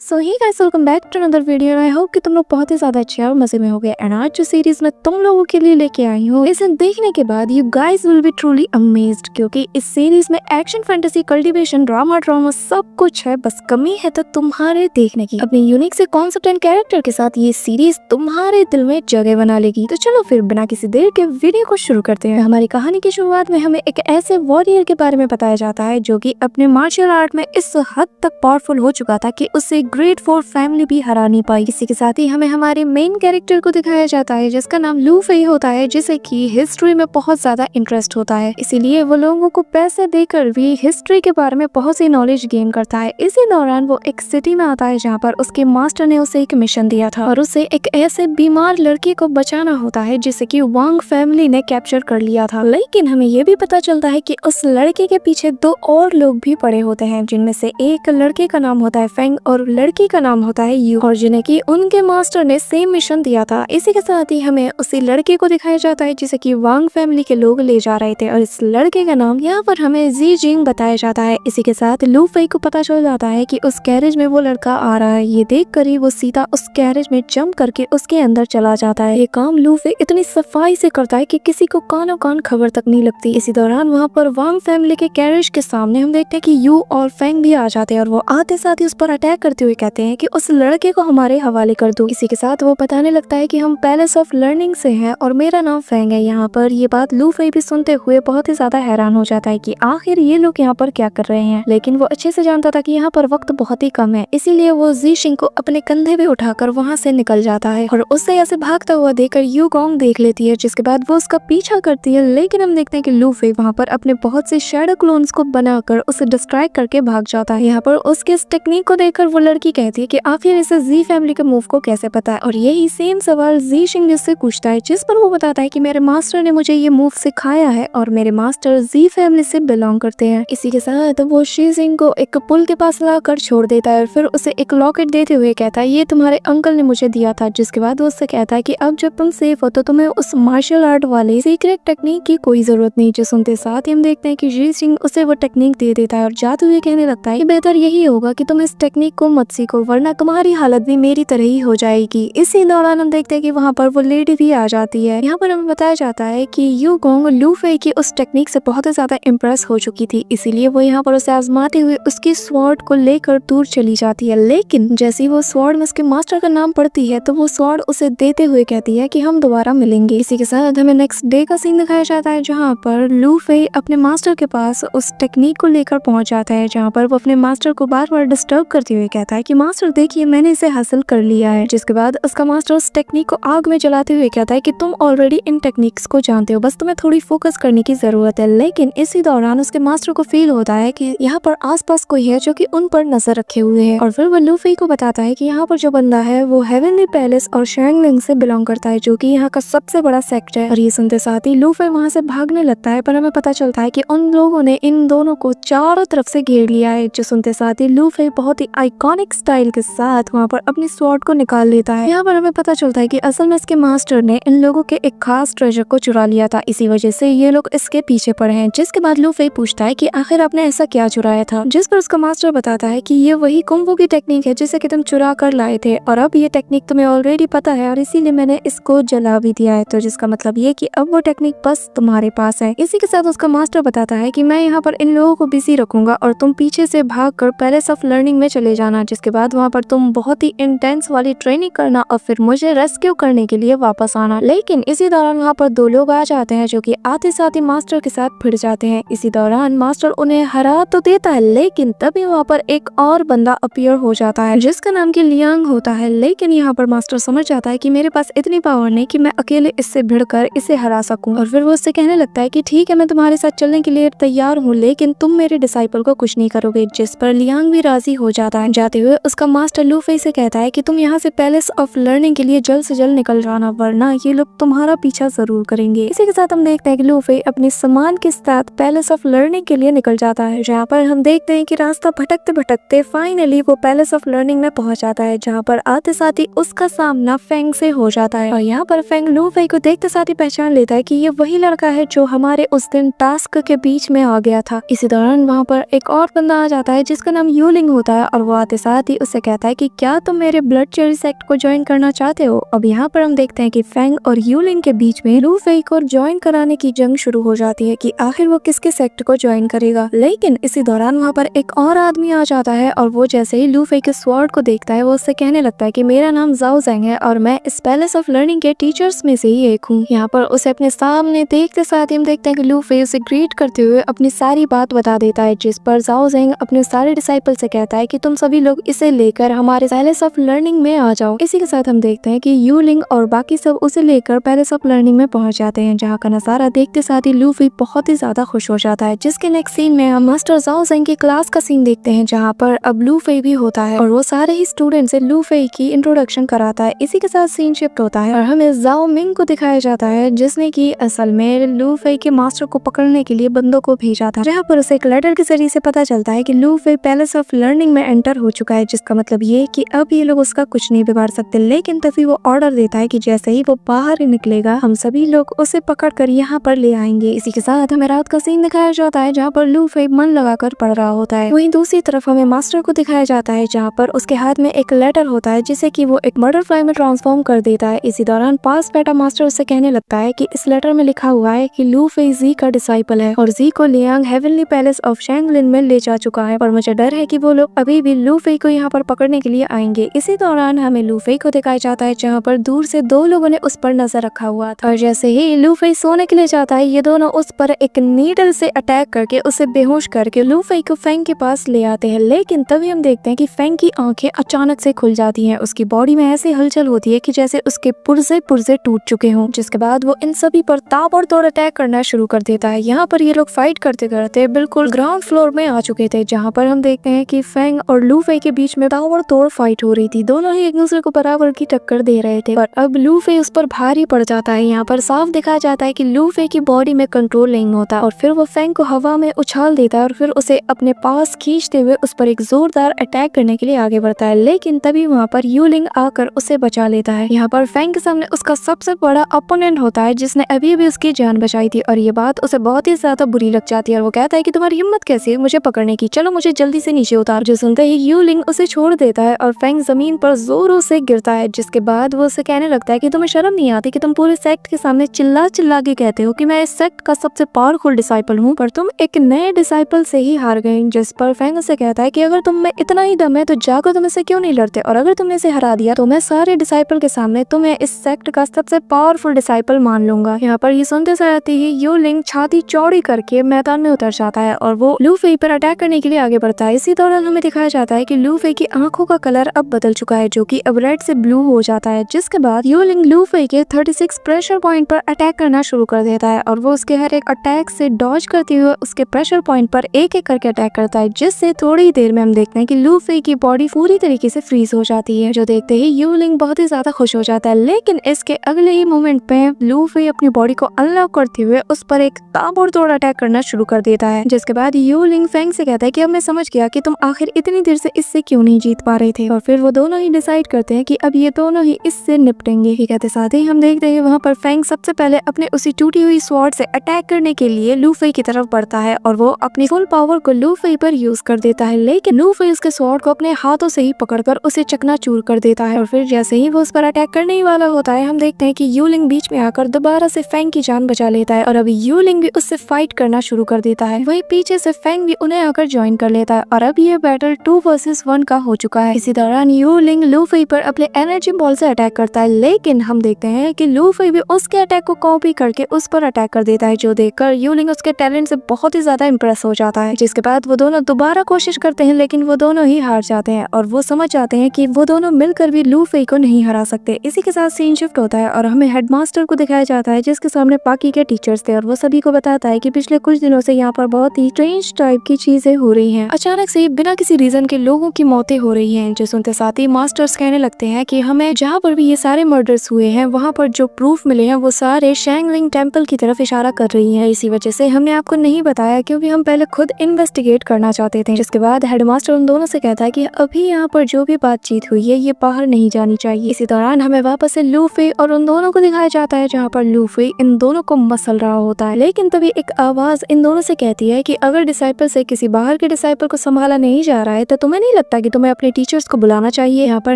So hi guys, welcome back to another video. I hope कि तुम लोग बहुत ही ज्यादा अच्छे और मजे में हो गए। एंड आज जो सीरीज मैं तुम लोगों के लिए लेके आई हूँ, इसे देखने के बाद you guys will be truly amazed, क्योंकि इस सीरीज में एक्शन, फैंटेसी, कल्टीवेशन, ड्रामा सब कुछ है। बस कमी है तो तुम्हारे देखने की। अपने यूनिक से कॉन्सेप्ट एंड कैरेक्टर के साथ ये सीरीज तुम्हारे दिल में जगह बना लेगी। तो चलो फिर बिना किसी देर के वीडियो को शुरू करते हैं। हमारी कहानी की शुरुआत में हमें एक ऐसे वॉरियर के बारे में बताया जाता है जो कि अपने मार्शल आर्ट में इस हद तक पावरफुल हो चुका था कि उससे ग्रेट फोर फैमिली भी हरा नहीं पाई। इसी के साथ ही हमें हमारे मेन कैरेक्टर को दिखाया जाता है जिसका नाम लू फेई होता है, जिसे कि हिस्ट्री में बहुत ज्यादा इंटरेस्ट होता है। इसीलिए वो लोगों को पैसे देकर भी हिस्ट्री के बारे में बहुत सी नॉलेज गेन करता है। इसी दौरान वो एक सिटी में आता है जहाँ पर उसके मास्टर ने उसे एक मिशन दिया था और उसे एक ऐसे बीमार लड़की को बचाना होता है जिसे कि वांग फैमिली ने कैप्चर कर लिया था। लेकिन हमें ये भी पता चलता है कि उस लड़के के पीछे दो और लोग भी पड़े होते हैं, जिनमें से एक लड़के का नाम होता है फेंग और लड़की का नाम होता है यू, और जिन्हें कि उनके मास्टर ने सेम मिशन दिया था। इसी के साथ ही हमें उसी लड़के को दिखाया जाता है जिसे कि वांग फैमिली के लोग ले जा रहे थे, और इस लड़के का नाम यहाँ पर हमें जी जिंग बताया जाता है। इसी के साथ लू फेई को पता चल जाता है कि उस कैरेज में वो लड़का आ रहा है। ये देख कर ही वो सीधा उस कैरेज में जंप करके उसके अंदर चला जाता है। ये काम लू फेई इतनी सफाई से करता है कि किसी को कानो कान खबर तक नहीं लगती। इसी दौरान वहाँ पर वांग फैमिली के कैरेज के सामने हम देखते हैं कि यू और फेंग भी आ जाते हैं, और वो आते साथ ही उस पर अटैक करते हुए कहते हैं कि उस लड़के को हमारे हवाले कर दो। इसी के साथ वो बताने लगता है कि हम पैलेस ऑफ लर्निंग से हैं और मेरा नाम फेंग है। यहाँ पर ये बात लू फेई भी सुनते हुए बहुत ही ज्यादा हैरान हो जाता है कि आखिर ये लोग यहाँ पर क्या कर रहे हैं। लेकिन वो अच्छे से जानता था कि यहाँ पर वक्त बहुत ही कम है, इसीलिए वो जी शिंग को अपने कंधे पे उठाकर वहाँ से निकल जाता है, और उससे ऐसे भागता हुआ देखकर यू गोंग देख लेती है, जिसके बाद वो उसका पीछा करती है। लेकिन हम देखते हैं कि लू फेई वहाँ पर अपने बहुत से शैडो क्लोन्स को बनाकर उसे डिस्ट्रैक्ट करके भाग जाता है। यहाँ पर उसके इस टेक्निक को देखकर वो लड़की कहती है कि आखिर इसे जी फैमिली के मूव को कैसे पता है, और यही सेम सवाल जी शिंग से पूछता है, जिस पर वो बताता है कि मेरे मास्टर ने मुझे ये मूव सिखाया है और मेरे मास्टर जी फैमिली से बिलोंग करते हैं। इसी के साथ वो शी जिंग को एक पुल के पास लाकर छोड़ देता है और फिर उसे एक लॉकेट देते हुए कहता है ये तुम्हारे अंकल ने मुझे दिया था। जिसके बाद वो उससे कहता है कि अब जब तुम सेफ हो तो तुम्हें उस मार्शल आर्ट वाले सीक्रेट टेक्निक की कोई जरूरत नहीं। जो सुनते साथ ही हम देखते हैं कि जी सिंह उसे वो टेक्निक दे देता है और जाते हुए कहने लगता है कि बेहतर यही होगा कि तुम इस टेक्निक को मत सीखो, वरना तुम्हारी हालत भी मेरी तरह ही हो जाएगी। इसी दौरान हम देखते हैं कि वहाँ पर वो लेडी भी आ जाती है। यहाँ पर हमें बताया जाता है कि यू गोंग लू फेई की उस टेक्निक से बहुत ज्यादा इम्प्रेस हो चुकी थी, इसीलिए वो यहाँ पर उसे आजमाते हुए उसकी स्वॉर्ड को लेकर दूर चली जाती है। लेकिन जैसे ही वो स्वॉर्ड में उसके मास्टर का नाम पढ़ती है तो वो स्वॉर्ड उसे देते हुए कहती है कि हम दोबारा मिलेंगे। इसी के साथ हमें नेक्स्ट डे का सीन दिखाया जाता है जहाँ पर लू फेई अपने मास्टर के पास उस टेक्निक को लेकर पहुंच जाता है, जहाँ पर वो अपने मास्टर को बार बार डिस्टर्ब करते हुए कहता है कि मास्टर देखिए मैंने इसे हासिल कर लिया है। जिसके बाद उसका मास्टर उस टेक्निक को आग में जलाते हुए कहता है कि तुम ऑलरेडी इन टेक्निक्स को जानते हो, बस तुम्हें थोड़ी फोकस करने की जरूरत है। लेकिन इसी दौरान उसके मास्टर को फील होता है कि यहाँ पर आसपास कोई है जो कि उन पर नजर रखे हुए है, और फिर वो लू फेई को बताता है कि यहाँ पर जो बंदा है वो हेवनली पैलेस और शैंगलिंग से बिलोंग करता है, जो कि यहाँ का सबसे बड़ा सेक्ट है। और ये सुनते साथ ही लू फेई वहाँ से भागने लगता है, पर हमें पता चलता है कि उन लोगों ने इन दोनों को चारों तरफ से घेर लिया है। जो सुनते साथ ही लू फेई बहुत ही आइकॉनिक स्टाइल के साथ वहाँ पर अपनी स्वॉर्ड को निकाल लेता है। यहाँ पर हमें पता चलता है कि असल में इसके मास्टर ने इन लोगों के एक खास ट्रेजर को चुरा लिया था, इसी वजह से ये लोग इसके पीछे पड़े हैं। जिसके बाद लू फेई पूछता है कि आखिर आपने ऐसा क्या चुराया था, जिस पर उसका मास्टर बताता है कि ये वही कुंफू की टेक्निक है जिसे कि तुम चुरा कर लाए थे, और अब ये टेक्निक तुम्हें ऑलरेडी पता है और इसीलिए मैंने इसको जला भी दिया है। तो जिसका मतलब ये कि अब वो टेक्निक बस तुम्हारे पास है। इसी के साथ उसका मास्टर बताता है कि मैं यहाँ पर इन लोगों को बिजी रखूंगा और तुम पीछे से भागकर पैलेस ऑफ लर्निंग में चले जाना, जिसके बाद वहाँ पर तुम बहुत ही इंटेंस वाली ट्रेनिंग करना और फिर मुझे रेस्क्यू करने के लिए वापस आना। लेकिन इसी दौरान वहाँ पर दो लोग आ जाते हैं जो कि आते साथ ही मास्टर के साथ भिड़ जाते हैं। इसी दौरान मास्टर उन्हें हरा तो देता है, लेकिन तभी वहाँ पर एक और बंदा अपीयर हो जाता है जिसका नाम की लियांग होता है। लेकिन यहाँ पर मास्टर समझ जाता है कि मेरे पास इतनी पावर नहीं कि मैं अकेले इससे भिड़कर इसे हरा सकूं, और फिर वो उससे कहने लगता है कि ठीक है मैं तुम्हारे साथ चलने के लिए तैयार हूँ, लेकिन तुम मेरे डिसाइपल को कुछ नहीं करोगे। जिस पर लियांग भी राजी हो जाता है। जाते हुए उसका मास्टर लू फेई से कहता है कि तुम यहाँ से पैलेस ऑफ लर्निंग के लिए जल्द से जल्द निकल जाना, वरना ये लोग तुम्हारा पीछा जरूर करेंगे। इसी के साथ हम देखते हैं कि लू फेई अपने सामान के साथ पैलेस ऑफ लर्निंग के लिए निकल जाता है, जहाँ पर हम देखते हैं कि रास्ता भटकते भटकते फाइनली वो पैलेस ऑफ लर्निंग में पहुंच जाता है, जहाँ पर आते साथ ही उसका सामना फेंग से हो जाता है। और यहाँ पर फेंग लू फेई को देखते साथ ही पहचान लेता है कि ये वही लड़का है जो हमारे उस दिन टास्क के बीच में आ गया था। इसी दौरान वहाँ पर एक और बंदा आ जाता है जिसका नाम यूलिंग होता है, और वो आते साथ ही उससे कहता है कि क्या तुम मेरे ब्लड चेरी सेक्ट को ज्वाइन करना चाहते हो। अब यहाँ पर हम देखते हैं कि फेंग और यूलिंग के बीच में लू फेई को ज्वाइन कराने की जंग शुरू हो जाती है कि आखिर वो किसके सेक्ट को ज्वाइन करेगा। लेकिन इसी दौरान वहाँ पर एक और आदमी आ जाता है और वो जैसे ही लू फेई के स्वॉर्ड को देखता है वो उससे कहने लगता है कि मेरा नाम जाओ ज़ेंग है और मैं इस पैलेस ऑफ लर्निंग के टीचर्स में से ही एक हूँ। यहाँ पर उसे अपने सामने देखते साथ ही हम देखते हैं कि लू फेई उसे ग्रीट करते हुए अपनी सारी बात बता देता है, जिस पर जाओ ज़ेंग अपने सारे डिसाइपल से कहता है कि तुम सभी लोग इसे लेकर हमारे पैलेस ऑफ लर्निंग में आ जाओ। इसी के साथ हम देखते हैं कि यूलिंग और बाकी सब उसे लेकर पैलेस ऑफ लर्निंग में पहुंच जाते हैं, जहाँ का नजारा देखते साथ ही लू फेई बहुत ही ज्यादा खुश हो जाता है। जिसके नेक्स्ट सीन में हम मास्टर जाओ ज़ेंग की क्लास का सीन देखते हैं, जहाँ पर अब लू फेई भी होता है और वो सारे ही स्टूडेंट से लू फेई की इंट्रोडक्शन कराता है। इसी के साथ सीन शिफ्ट होता है और हमें जाओ मिंग को दिखाया जाता है, जिसने की असल में लू फेई के मास्टर को पकड़ने के लिए बंदों को भेजा था, जहाँ पर उसे एक लेटर के जरिए से पता चलता है कि लू फेई पैलेस ऑफ लर्निंग में एंटर हो चुका है, जिसका मतलब ये कि अब ये लोग उसका कुछ नहीं बिगाड़ सकते। लेकिन तभी वो ऑर्डर देता है कि जैसे ही वो बाहर निकलेगा हम सभी लोग उसे पकड़ कर यहाँ पर ले आएंगे। इसी के साथ हमें रात का सीन दिखाया जाता है, जहाँ पर लू फेई मन लगाकर पढ़ रहा होता है। वहीं दूसरी तरफ हमें मास्टर को दिखाया जाता है, जहाँ पर उसके हाथ में एक लेटर होता है जिसे कि वो एक बटरफ्लाई में ट्रांसफॉर्म कर देता है। इसी दौरान पास बैठा मास्टर उससे कहने लगता है कि इस लेटर में लिखा हुआ है कि लू फेई जी का डिसाइपल है और जी को लियांग हेवनली पैलेस ऑफ शैंगलिन में ले जा चुका है और मुझे डर है कि वो लोग अभी भी लू फेई को यहाँ पर पकड़ने के लिए आएंगे। इसी दौरान हमें लू फेई को दिखाया जाता है, जहाँ पर दूर से दो लोगों ने उस पर नजर रखा हुआ था और जैसे ही लू फेई सोने के लिए जाता है ये दोनों उस पर एक नीडल से अटैक करके उसे बेहोश करके लू फेई को फेंग के पास ले आते हैं। लेकिन तभी हम देखते हैं कि फेंग की आंखें अचानक से खुल जाती हैं, उसकी बॉडी में ऐसी हलचल होती है कि जैसे उसके पुर्जे पुर्जे टूट चुके हों, जिसके बाद वो इन सभी पर ताबड़तोड़ अटैक करना शुरू कर देता है। यहाँ पर ये लोग फाइट करते करते बिल्कुल ग्राउंड फ्लोर में आ चुके थे, जहाँ पर हम देखते हैं कि फेंग और लू फेई के बीच में ताबड़तोड़ फाइट हो रही थी। दोनों ही एक दूसरे को बराबर की टक्कर दे रहे थे, पर अब लू फेई उस पर भारी पड़ जाता है। यहाँ पर साफ दिखाया जाता है कि लू फेई की बॉडी में कंट्रोल नहीं होता और फिर वो फेंग को हवा में उछाल देता है और फिर उसे अपने पास खींचते हुए उस पर एक जोरदार अटैक करने के लिए आगे बढ़ता है। लेकिन तभी वहाँ पर यूलिंग आकर उसे बचा लेता है। यहाँ पर फेंग के सामने उसका सबसे बड़ा अपोनेंट होता है, जिसने अभी भी उसकी जान बचाई थी और ये बात उसे बहुत ही ज्यादा बुरी लग जाती है और वो कहता है कि तुम्हारी हिम्मत कैसी है मुझे पकड़ने की, चलो मुझे जल्दी से नीचे उतार। जो सुनते ही यूलिंग उसे छोड़ देता है और फेंग जमीन पर जोरों से गिरता है, जिसके बाद वो उसे कहने लगता है कि तुम्हें शर्म नहीं आती कि तुम पूरे सेक्ट के सामने चिल्ला चिल्ला के कहते हो कि मैं इस सेक्ट का सबसे पावरफुल डिसाइपल हूँ, पर तुम एक नए डिसाइपल से ही हार गए। जिस पर फेंग उसे कहता है कि अगर तुम में इतना ही दम है तो जाकर तुम इसे क्यों नहीं लड़ते, और अगर तुमने इसे हरा दिया तो मैं सारे डिसाइपल के सामने तुम्हें इस सेक्ट का सबसे पावरफुल डिसाइपल मान लूंगा। यहाँ पर ये सुनते साथ ही यूलिंग छाती चौड़ी करके मैदान में उतर जाता है और वो लू फेई पर अटैक करने के लिए आगे बढ़ता है। इसी दौरान हमें दिखाया जाता है कि लू फेई की आंखों का कलर अब बदल चुका है, जो कि अब रेड से ब्लू हो जाता है, जिसके बाद यूलिंग लू फेई के 36 प्रेशर पॉइंट पर अटैक करना शुरू कर देता है और वो उसके हर एक अटैक से डॉज करते हुए उसके प्रेशर पॉइंट पर एक एक करके अटैक करता है, जिससे थोड़ी देर में हम देखते हैं कि लू फेई की बॉडी पूरी तरीके से फ्रीज हो जाती है, जो देखते ही यूलिंग बहुत ही ज्यादा खुश हो जाता है। लेकिन इसके अगले ही मोमेंट पे लू फेई अपनी बॉडी को अनलॉक करते हुए उस पर एक ताबड़तोड़ अटैक करना शुरू कर देता है, जिसके बाद यूलिंग फेंग से कहता है कि अब मैं समझ गया कि तुम आखिर इतनी देर से इससे क्यों नहीं जीत पा रहे थे, और फिर वो दोनों ही डिसाइड करते हैं कि अब ये दोनों ही इससे निपटेंगे। ये कहते साथ ही हम देखते हैं वहाँ पर फेंग सबसे पहले अपने उसी टूटी हुई स्वॉर्ड से अटैक करने के लिए लू फेई की तरफ बढ़ता है और वो अपनी फुल पावर को लू फेई पर यूज कर देता है, लेकिन लू फेई उसके स्वॉर्ड को अपने हाथों से ही पकड़कर उसे चकनाचूर कर देता है और फिर जैसे ही वो उस पर अटैक करने ही वाला होता है हम देखते हैं कि यूलिंग बीच में आकर दोबारा से फेंग की जान बचा लेता है और अब यूलिंग भी उससे फाइट करना शुरू कर देता है। वही पीछे से फेंग भी उन्हें आकर ज्वाइन कर लेता है और अब ये बैटल 2 वर्सेस 1 का हो चुका है। इसी दौरान यूलिंग लू फेई पर अपने एनर्जी बॉल से अटैक करता है, लेकिन हम देखते हैं कि लू फेई भी उसके अटैक को कॉपी करके उस पर अटैक कर देता है, जो देखकर यूलिंग उसके टैलेंट से बहुत ही ज्यादा इंप्रेस हो जाता है। जिसके बाद वो दोनों दोबारा कोशिश करते हैं, लेकिन वो दोनों ही हार जाते हैं और वो समझ जाते हैं कि वो दोनों मिलकर भी लू फेई को नहीं हरा सकते। इसी के साथ सीन शिफ्ट होता है और हमें हेडमास्टर को दिखाया जाता है, जिसके सामने बाकी के टीचर्स थे और वो सभी को बताता है कि पिछले कुछ दिनों से यहाँ पर बहुत ही स्ट्रेंज टाइप की चीजें हो रही हैं। अचानक से बिना किसी रीजन के लोगों की मौतें हो रही हैं, जो सुनते साथ ही मास्टर्स कहने लगते हैं कि हमें जहाँ पर भी ये सारे मर्डर्स हुए हैं वहाँ पर जो प्रूफ मिले हैं वो सारे शैंगलिंग टेम्पल की तरफ इशारा कर रही हैं। इसी वजह से हमने आपको नहीं बताया क्योंकि हम पहले खुद इन्वेस्टिगेट करना चाहते थे। जिसके बाद हेडमास्टर उन दोनों से कहता है कि अभी यहाँ पर जो भी बातचीत हुई है ये बाहर नहीं जानी चाहिए। इसी दौरान हमें वापस से लू फेई और उन दोनों को दिखाया जाता है, जहाँ पर लू फेई इन दोनों को मसल रहा होता है, लेकिन तभी एक आवाज इन दोनों से कहती है कि अगर डिसाइपल से किसी बाहर के डिसाइपल को संभाला नहीं जा रहा है तो तुम्हें नहीं लगता कि तुम्हें अपने टीचर्स को बुलाना चाहिए। यहाँ पर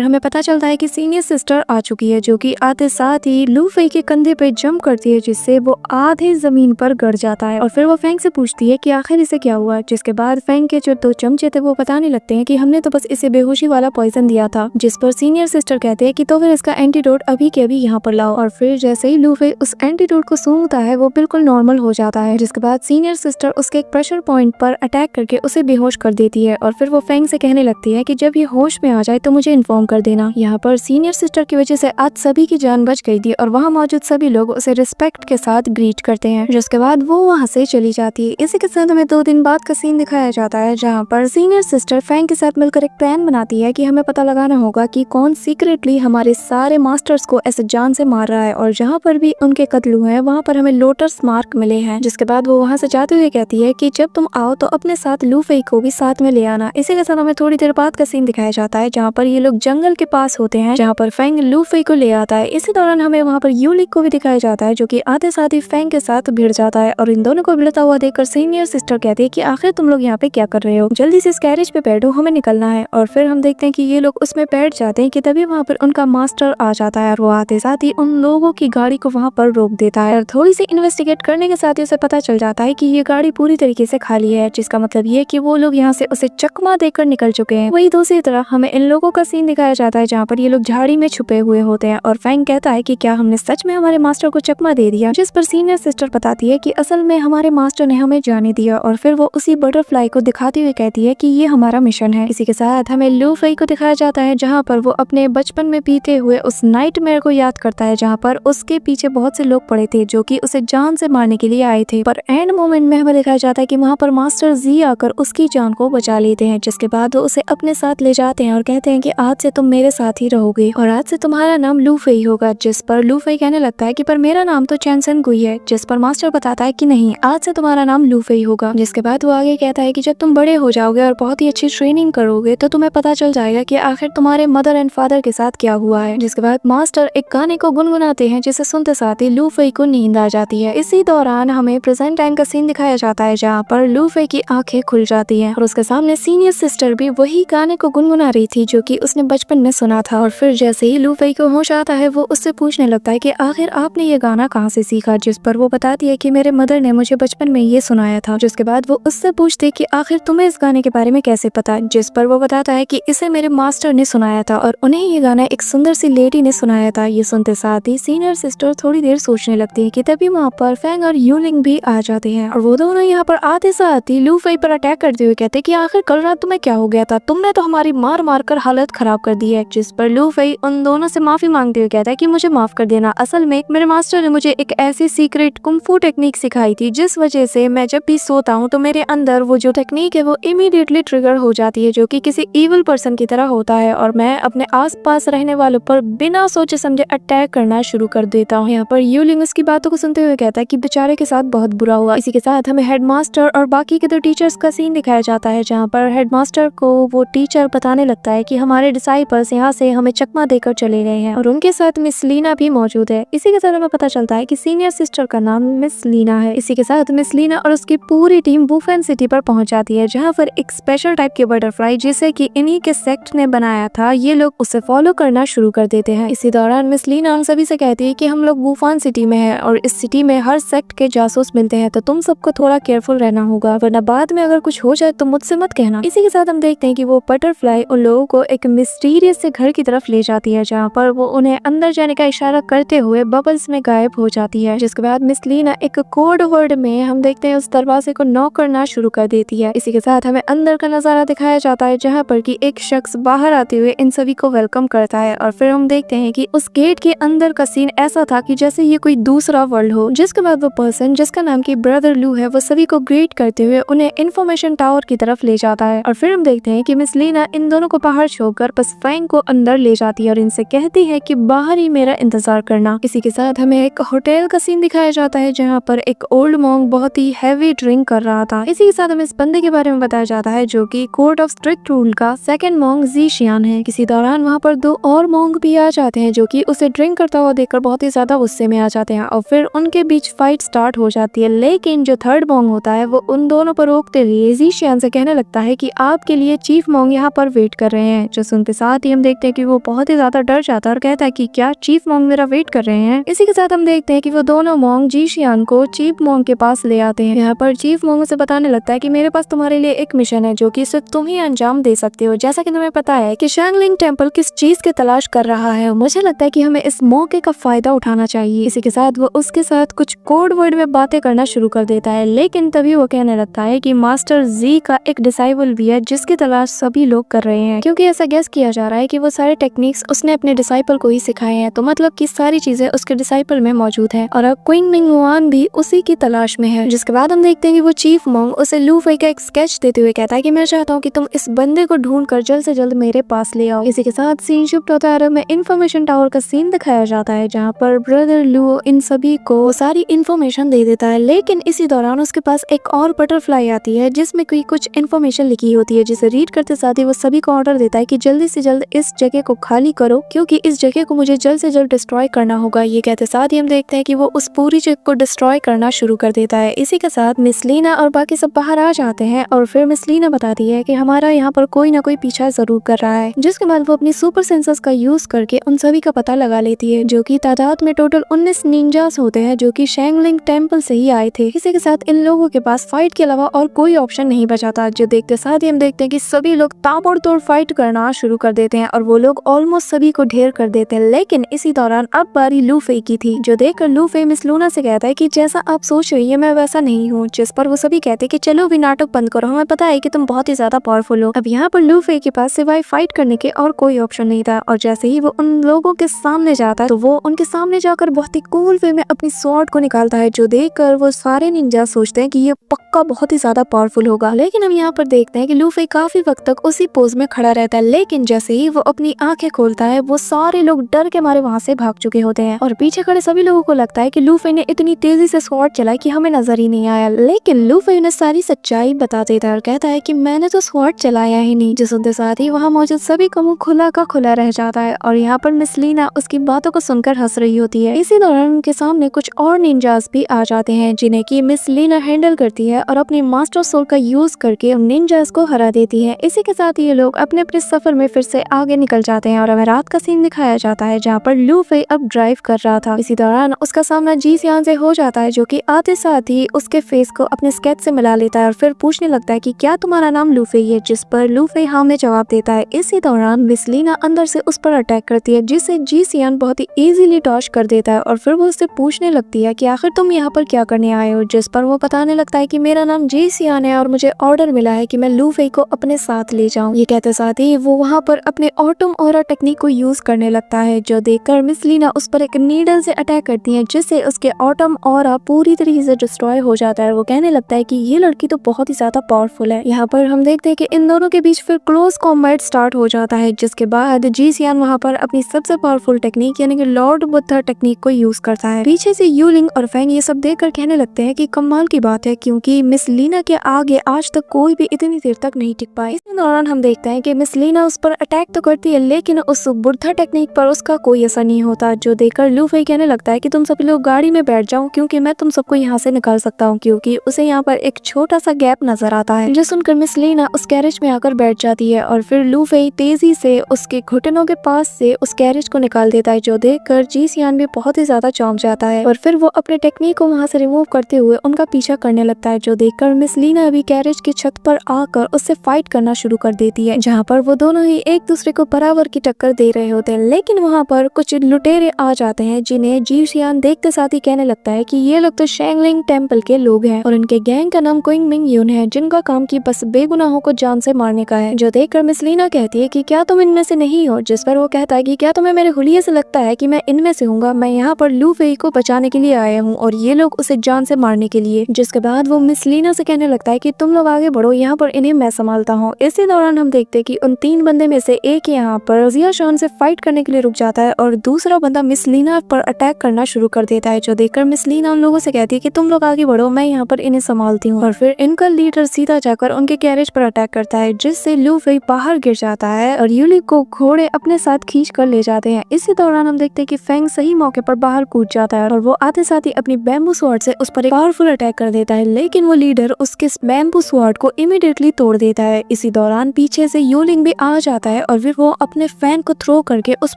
हमें पता चलता है कि सीनियर सिस्टर आ चुकी है, जो कि आते साथ ही लू फेई के कंधे पे जंप करती है, जिससे वो आधे जमीन पर गिर जाता है। और फिर वो फेंग से पूछती है कि आखिर इसे क्या हुआ, जिसके बाद फेंग के जो 2 चमचे थे वो बताने लगते हैं कि हमने तो बस इसे बेहोशी वाला पॉइजन दिया था। जिस पर सीनियर सिस्टर कहते हैं कि तो फिर इसका एंटीडोट अभी के अभी यहाँ पर लाओ। और फिर जैसे ही लू फेई उस एंटीडोट को सूंघता है वो बिल्कुल नॉर्मल हो जाता है, जिसके बाद सीनियर सिस्टर उसके एक प्रेशर पॉइंट पर अटैक करके उसे बेहोश कर देती है। और फिर वो फेंग से कहने लगती है कि जब ये होश में आ जाए तो मुझे इन्फॉर्म कर देना। यहाँ पर सीनियर सिस्टर की वजह से आज सभी की जान बच गई थी और वहाँ मौजूद सभी लोग उसे रिस्पेक्ट के साथ ग्रीट करते हैं, जिसके बाद वो वहाँ से चली जाती है। इसी के साथ हमें 2 दिन बाद का सीन दिखाया जाता है, जहाँ पर सीनियर सिस्टर फेंग के साथ मिलकर एक प्लान बनाती है कि हमें पता लगाना होगा कि कौन सीक्रेटली हमारे सारे मास्टर्स को ऐसे जान से मार रहा है, और जहाँ पर भी उनके कत्ल हुए हैं वहाँ पर हमें लोटस मार्क मिले हैं। जिसके बाद वो वहाँ से जाते हुए कहती है कि जब तुम आओ तो अपने साथ लू फेई को भी साथ में ले आना। इसी के साथ हमें थोड़ी देर बाद का सीन दिखाया जाता है, जहाँ पर ये लोग जंगल के पास होते हैं, जहाँ पर फेंग लू फेई को ले आता है। इसी दौरान हमें वहाँ पर यूलिक को भी दिखाया जाता है, जो कि आते साथ ही फेंग के साथ भिड़ जाता है। और इन दोनों को भिड़ता हुआ देखकर सीनियर सिस्टर कहती है कि आखिर तुम लोग यहाँ पे क्या कर रहे हो, जल्दी से इस कैरेज पे बैठो, हमें निकलना है। और फिर हम देखते हैं कि ये लोग उसमें बैठ जाते हैं कि तभी वहाँ पर उनका मास्टर आ जाता है, और वो आते साथ ही उन लोगों की गाड़ी को वहाँ पर रोक देता है। और थोड़ी सी इन्वेस्टिगेट करने के साथ ही उसे पता चल जाता है कि ये गाड़ी पूरी तरीके से खाली है, जिसका मतलब ये कि वो लोग यहाँ से उसे चकमा देकर निकल चुके हैं। वही दूसरी तरफ हमें इन लोगों का सीन दिखाया जाता है, जहाँ पर ये लोग झाड़ी में छुपे हुए होते हैं। और फेंग कहता है कि क्या हमने सच में हमारे मास्टर को चकमा दे दिया, जिस पर सीनियर सिस्टर बताती है कि असल में हमारे मास्टर ने हमें जाने दिया। और फिर वो उसी बटरफ्लाई को दिखाते हुए कहती है कि ये हमारा मिशन है। इसी के साथ हमें लू फेई को दिखाया जाता है, जहाँ पर वो अपने बचपन में बीते हुए उस नाइटमेयर को याद करता है, जहाँ पर उसके पीछे बहुत से लोग पड़े थे जो कि उसे जान से मारने के लिए आए थे। पर एंड मोमेंट में हमें दिखाया जाता है कि वहाँ पर मास्टर जी आकर उसकी जान को बचा लेते हैं, जिसके बाद वो उसे अपने साथ ले जाते हैं और कहते हैं कि आज से तुम मेरे साथ ही रहोगे और आज से तुम्हारा नाम लू फेई होगा। जिस पर लू फेई कहने लगता है कि पर मेरा नाम तो चैनसन गुई है, जिस पर मास्टर बताता है कि नहीं, आज से तुम्हारा नाम लू फेई होगा। जिसके बाद वो आगे कहता है कि जब तुम बड़े हो जाओगे और बहुत ही अच्छी ट्रेनिंग करोगे तो तुम्हें पता चल जाएगा कि आखिर तुम्हारे मदर एंड फादर के साथ क्या हुआ है। जिसके बाद मास्टर एक गाने को गुनगुनाते हैं, जिसे सुनते साथ ही लू फेई को नींद आ जाती है। इसी दौरान हमें प्रेजेंट टाइम का सीन दिखाया जाता है, जहाँ पर लू फेई की आंखें खुल जाती हैं और उसके सामने सीनियर सिस्टर भी वही गाने को गुनगुना रही थी जो कि उसने बचपन में सुना था। और फिर जैसे ही लू फेई को होश आता है वो उससे पूछने लगता है कि आखिर आपने ये गाना कहाँ से सीखा, जिस पर वो बताती है कि मेरे मदर ने मुझे बचपन में ये सुनाया था। जिसके बाद वो उससे पूछती है कि आखिर तुम्हें इस गाने के बारे में कैसे पता, जिस पर वो बताता है कि इसे मेरे मास्टर ने सुनाया था और उन्हें ये गाना एक सुंदर सी लेडी ने सुनाया था। ये सुनते साथ ही सीनियर सिस्टर थोड़ी देर सोचने लगती है कि तभी वहाँ पर फेंग और यूलिंग भी आ जाते हैं और वो दोनों यहाँ पर आते साथ ही लू फेई पर अटैक करते हुए कहते हैं कि आखिर कल रात तुम्हें क्या हो गया था, तुमने तो हमारी मार मार कर हालत खराब कर दी है। जिस पर लू फेई उन दोनों से माफी मांगते हुए कहता है कि मुझे माफ कर देना, असल में मेरे मास्टर ने मुझे एक ऐसी सीक्रेट कुंफू टेक्निक सिखाई थी जिस वजह से मैं जब भी सोता हूँ तो मेरे अंदर वो जो टेक्निक है वो इमीडिएटली ट्रिगर हो जाती है, जो कि किसी इविल पर्सन की तरह होता है और मैं अपने आसपास रहने वालों पर बिना सोचे समझे अटैक करना शुरू कर देता हूँ। यहाँ पर यूलिंग उसकी बातों को सुनते हुए कहता है कि बेचारे के साथ बहुत बुरा हुआ। इसी के साथ हमें हेडमास्टर और बाकी के 2 टीचर्स का सीन दिखाया जाता है, जहाँ पर हेडमास्टर को वो टीचर बताने लगता है कि हमारे डिसाइपल्स यहाँ से हमें चकमा देकर चले गए हैं और उनके साथ मिस लीना भी मौजूद है। इसी के साथ हमें पता चलता है कि सीनियर सिस्टर का नाम मिस लीना है। इसी के साथ मिस लीना और उसकी पूरी टीम वुफेन सिटी पर पहुंच जाती है, जहाँ पर एक स्पेशल टाइप के बटरफ्लाई जिसे कि इन्हीं के सेक्ट ने बनाया था, ये लोग उसे फॉलो करना शुरू कर देते हैं। इसी दौरान मिस लीना उन सभी से कहती है कि हम लोग वुफेन सिटी में है और इस सिटी में हर सेक्ट के जासूस मिलते हैं, तो तुम सबको थोड़ा केयरफुल रहना होगा, वरना बाद में अगर कुछ हो जाए तो मुझसे मत कहना। इसी के साथ हम देखते हैं कि वो बटरफ्लाई उन लोगों को एक मिस्टीरियस से घर की तरफ ले जाती है, जहाँ पर वो उन्हें अंदर जाने का इशारा करते हुए बबल्स में गायब हो जाती है। जिसके बाद मिस लीना एक कोड वर्ड में हम देखते हैं उस दरवाजे को नॉक करना शुरू कर देती है। इसी के साथ हमें अंदर का नजारा दिखाया जाता है, जहाँ पर कि एक शख्स बाहर आते हुए इन सभी को वेलकम करता है और फिर हम देखते हैं कि उस गेट के अंदर का सीन ऐसा था कि जैसे ये कोई दूसरा वर्ल्ड हो। जिसके बाद वो पर्सन जिसका नाम की ब्रदर लू है वो सभी को ग्रीट करते हुए उन्हें इंफॉर्मेशन टावर की तरफ ले जाता है और फिर हम देखते हैं कि मिस लीना इन दोनों को बाहर छोड़कर बस फेंग को अंदर ले जाती है और इनसे कहती है कि बाहर ही मेरा इंतजार करना। इसी के साथ हमें एक होटल का सीन दिखाया जाता है, जहाँ पर एक ओल्ड मॉन्क बहुत ही हैवी ड्रिंक कर रहा था। इसी के साथ हमें इस बंदे के बारे में बताया जाता है जो कि कोर्ट ऑफ स्ट्रिक्ट रूल का सेकंड मॉन्क जी शियान है। किसी दौरान वहाँ पर 2 और मॉन्क भी आ जाते हैं जो कि उसे ड्रिंक करता हुआ देखकर बहुत ही ज्यादा गुस्से में आ जाते हैं और फिर उनके बीच फाइट स्टार्ट हो जाती है। लेकिन जो थर्ड मॉन्क होता है वो उन दोनों पर रोकते हुए जी शियान से कहने लगता है कि आपके लिए चीफ मोंग यहाँ पर वेट कर रहे हैं। जो सुनते साथ ही हम देखते हैं कि वो बहुत ही ज्यादा डर जाता है और कहता है कि क्या चीफ मोंग मेरा वेट कर रहे हैं। इसी के साथ हम देखते हैं कि वो दोनों मोंग जी शियान को चीफ मोंग के पास ले आते हैं। यहाँ पर चीफ मोंग उसे बताने लगता है कि मेरे पास तुम्हारे लिए एक मिशन है जो कि सिर्फ तुम ही अंजाम दे सकते हो। जैसा कि तुम्हें पता है कि शैंगलिंग टेम्पल किस चीज की तलाश कर रहा है, मुझे लगता है कि हमें इस मौके का फायदा उठाना चाहिए। इसी के साथ वो उसके साथ कुछ कोड वर्ड में बातें करना शुरू कर देता है, लेकिन तभी वो कहने लगता है कि मास्टर जी का एक डिसाइबल भी है जिसकी तलाश सभी लोग कर रहे हैं, क्योंकि ऐसा गेस किया जा रहा है कि वो सारे टेक्निक्स उसने अपने डिसाइपल को ही सिखाए हैं। तो मतलब कि सारी चीजें उसके डिसाइपल में मौजूद है और अब क्विंग मिंग वान भी उसी की तलाश में है। जिसके बाद हम देखते हैं कि वो चीफ मोंग उसे लू फेई का एक स्केच देते हुए कहता है कि मैं चाहता हूँ कि तुम इस बंदे को ढूंढ कर जल्द से जल्द मेरे पास ले आओ। इसी के साथ सीन शिफ्ट होता है और हमें इंफॉर्मेशन टावर का सीन दिखाया जाता है जहाँ पर ब्रदर लू इन सभी को सारी इंफॉर्मेशन दे देता है। लेकिन इसी दौरान उसके पास एक और बटरफ्लाई आती है जिसमें कोई कुछ इन्फॉर्मेशन लिखी होती है, जिसे रीड करते साथ ही वो सभी को ऑर्डर देता है कि जल्दी से जल्द इस जगह को खाली करो क्योंकि इस जगह को मुझे जल्द से जल्द डिस्ट्रॉय करना होगा। ये कहते साथ ही हम देखते हैं कि वो उस पूरी जगह को डिस्ट्रॉय करना शुरू कर देता है। इसी के साथ मिस लीना और बाकी सब बाहर आ जाते हैं और फिर मिस लीना बताती है कि हमारा यहाँ पर कोई ना कोई पीछा जरूर कर रहा है। जिसके बाद वो अपनी सुपर सेंसर्स का यूज करके उन सभी का पता लगा लेती है, जो कि तादाद में टोटल 19 निंजास होते हैं जो कि शैंगलिंग टेम्पल से ही आए थे। इसी के साथ इन लोगों के पास फाइट के अलावा और कोई ऑप्शन नहीं बचा था। जो देखते साथ ही हम देखते हैं कि सभी लोग ताबड़तोड़ फाइट करना शुरू कर देते हैं और वो लोग ऑलमोस्ट सभी को ढेर कर देते हैं। लेकिन इसी दौरान अब बारी लू फेई की थी, जो देखकर लू फेई मिस लूना से कहता है कि जैसा आप सोच रही है मैं वैसा नहीं हूँ। जिस पर वो सभी कहते हैं कि चलो भी नाटक बंद करो, हमें पता है कि तुम बहुत ही ज्यादा पावरफुल हो। अब यहाँ पर लू फेई के पास सिवाय फाइट करने के और कोई ऑप्शन नहीं था और जैसे ही वो उन लोगों के सामने जाता है तो वो उनके सामने जाकर बहुत ही कूल वे में अपनी स्वॉर्ड को निकालता है, जो देखकर वो सारे निंजा सोचते हैं कि ये पक्का बहुत ही ज्यादा पावरफुल होगा। लेकिन हम यहाँ पर देखते हैं कि लू फेई काफी वक्त तक उसी पोज में खड़ा रहता है, लेकिन जैसे ही वो अपनी आंखें खोलता है वो सारे लोग डर के मारे वहाँ से भाग चुके होते हैं और पीछे खड़े सभी लोगों को लगता है कि लू फेई ने इतनी तेजी से स्वॉर्ड चलाई कि हमें नजर ही नहीं आया। लेकिन लू फेई ने सारी सच्चाई बता देता है और कहता है कि मैंने तो स्वॉर्ड चलाया ही नहीं। जो सुनते साथ ही वहाँ मौजूद सभी का मुंह खुला का खुला रह जाता है और यहाँ पर मिस लीना उसकी बातों को सुनकर हंस रही होती है। इसी दौरान उनके सामने कुछ और निंजास भी आ जाते हैं जिन्हें की मिस लीना हैंडल करती है और अपनी मास्टर सोल का यूज करके उन निंजास को हरा देती है। इसी के साथ ये लोग अपने अपने सफर में फिर से आगे निकल जाते हैं और हमें रात का सीन दिखाया जाता है जहाँ पर लू फेई अब ड्राइव कर रहा था। इसी दौरान उसका सामना जी सियान से हो जाता है, जो कि आते साथ ही उसके फेस को अपने स्केच से मिला लेता है और फिर पूछने लगता है कि क्या तुम्हारा नाम लू फेई है, जिस पर लू फेई हाँ में जवाब देता है। इसी दौरान मिस लीना अंदर से उस पर अटैक करती है जिसे जी सियान बहुत ही इजीली डॉज कर देता है और फिर वो उससे पूछने लगती है कि आखिर तुम यहाँ पर क्या करने आए हो, जिस पर वो बताने लगता है कि मेरा नाम जी सियान है और मुझे ऑर्डर मिला है कि मैं लू फेई को अपने साथ ले जाऊं। ये कहते साथ ही वो वहाँ पर अपने ऑटम ऑरा टेक्निक को यूज करने लगता है, जो देखकर मिस लीना उस पर एक नीडल से अटैक करती है जिससे उसके ऑटम ऑरा पूरी तरीके से डिस्ट्रॉय हो जाता है। वो कहने लगता है कि ये लड़की तो बहुत ही ज्यादा पावरफुल है। यहाँ पर हम देखते हैं कि इन दोनों के बीच फिर क्लोज कॉम्बैट स्टार्ट हो जाता है, जिसके बाद जी सियान वहाँ पर अपनी सबसे पावरफुल टेक्निक यानी कि लॉर्ड बुद्धा टेक्निक को यूज करता है। पीछे से यूलिंग और फैंग ये सब देखकर कहने लगते हैं कि कमाल की बात है, क्योंकि मिस लीना के आगे आज तक कोई भी इतनी देर तक नहीं टिक पाया। इस दौरान हम देखते हैं कि मिस लीना उस पर अटैक तो करती है लेकिन उस बुद्धा टेक्निक पर उसका कोई असर नहीं होता, जो देखकर लू फेई कहने लगता है कि तुम सभी लोग गाड़ी में बैठ जाओ क्योंकि मैं तुम सबको यहाँ से निकाल सकता हूँ, क्योंकि उसे यहाँ पर एक छोटा सा गैप नजर आता है। जो सुनकर मिस लीना उस कैरेज में आकर बैठ जाती है और फिर लू फेई तेजी से उसके घुटनों के पास से उस कैरेज को निकाल देता है, जो देखकर जी सियान भी बहुत ही ज्यादा चौंक जाता है और फिर वो अपने टेक्निक को वहाँ से रिमूव करते हुए उनका पीछा करने लगता है, जो देखकर मिस लीना भी कैरेज की छत पर आकर उससे फाइट करना शुरू कर देती है, जहाँ पर वो दोनों ही एक दूसरे को बराबर की टक्कर दे रहे होते हैं। लेकिन वहाँ पर कुछ लुटेरे आ जाते हैं जिन्हें जी सियान देखते साथ ही कहने लगता है कि ये लोग तो शैंगलिंग टेम्पल के लोग हैं और उनके गैंग का नाम क्विंग मिंग यून है, जिनका काम की बस बेगुनाहों को जान से मारने का है। जो देखकर मिस लीना कहती है कि क्या तुम इनमें से नहीं हो, जिस पर वो कहता है कि क्या तुम्हें मेरे हुलिये से लगता है कि मैं इनमें से हूँ? मैं यहाँ पर लू फेई को बचाने के लिए आया हूँ और ये लोग उसे जान से मारने के लिए। जिसके बाद वो मिस लीना से कहने लगता है कि तुम लोग आगे बढ़ो, यहाँ पर इन्हें मैं संभालता हूँ। इसी दौरान हम देखते हैं कि उन 3 बंदे में से एक यहाँ पर जिया शॉन से फाइट करने के लिए रुक जाता है और दूसरा बंदा मिस लीना पर अटैक करना शुरू कर देता है, जो देखकर मिस लीना उन लोगों से कहती है कि तुम लोग आगे बढ़ो, मैं यहाँ पर इन्हें संभालती हूँ। और फिर इनका लीडर सीधा जाकर उनके कैरेज पर अटैक करता है, जिससे लू फेई बाहर गिर जाता है और यूली को घोड़े अपने साथ खींच कर ले जाते हैं। इसी दौरान हम देखते हैं कि फैंग सही मौके पर बाहर कूद जाता है और वो आते साथ ही अपनी बैम्बू स्वॉर्ड से उस पर एक पावरफुल अटैक कर देता है, लेकिन वो लीडर उसके बैम्बू स्वॉर्ड को इमीडिएटली तोड़ देता है। इसी दौरान पीछे से यूलिंग भी आ जाता है और फिर वो अपने फैन को थ्रो करके उस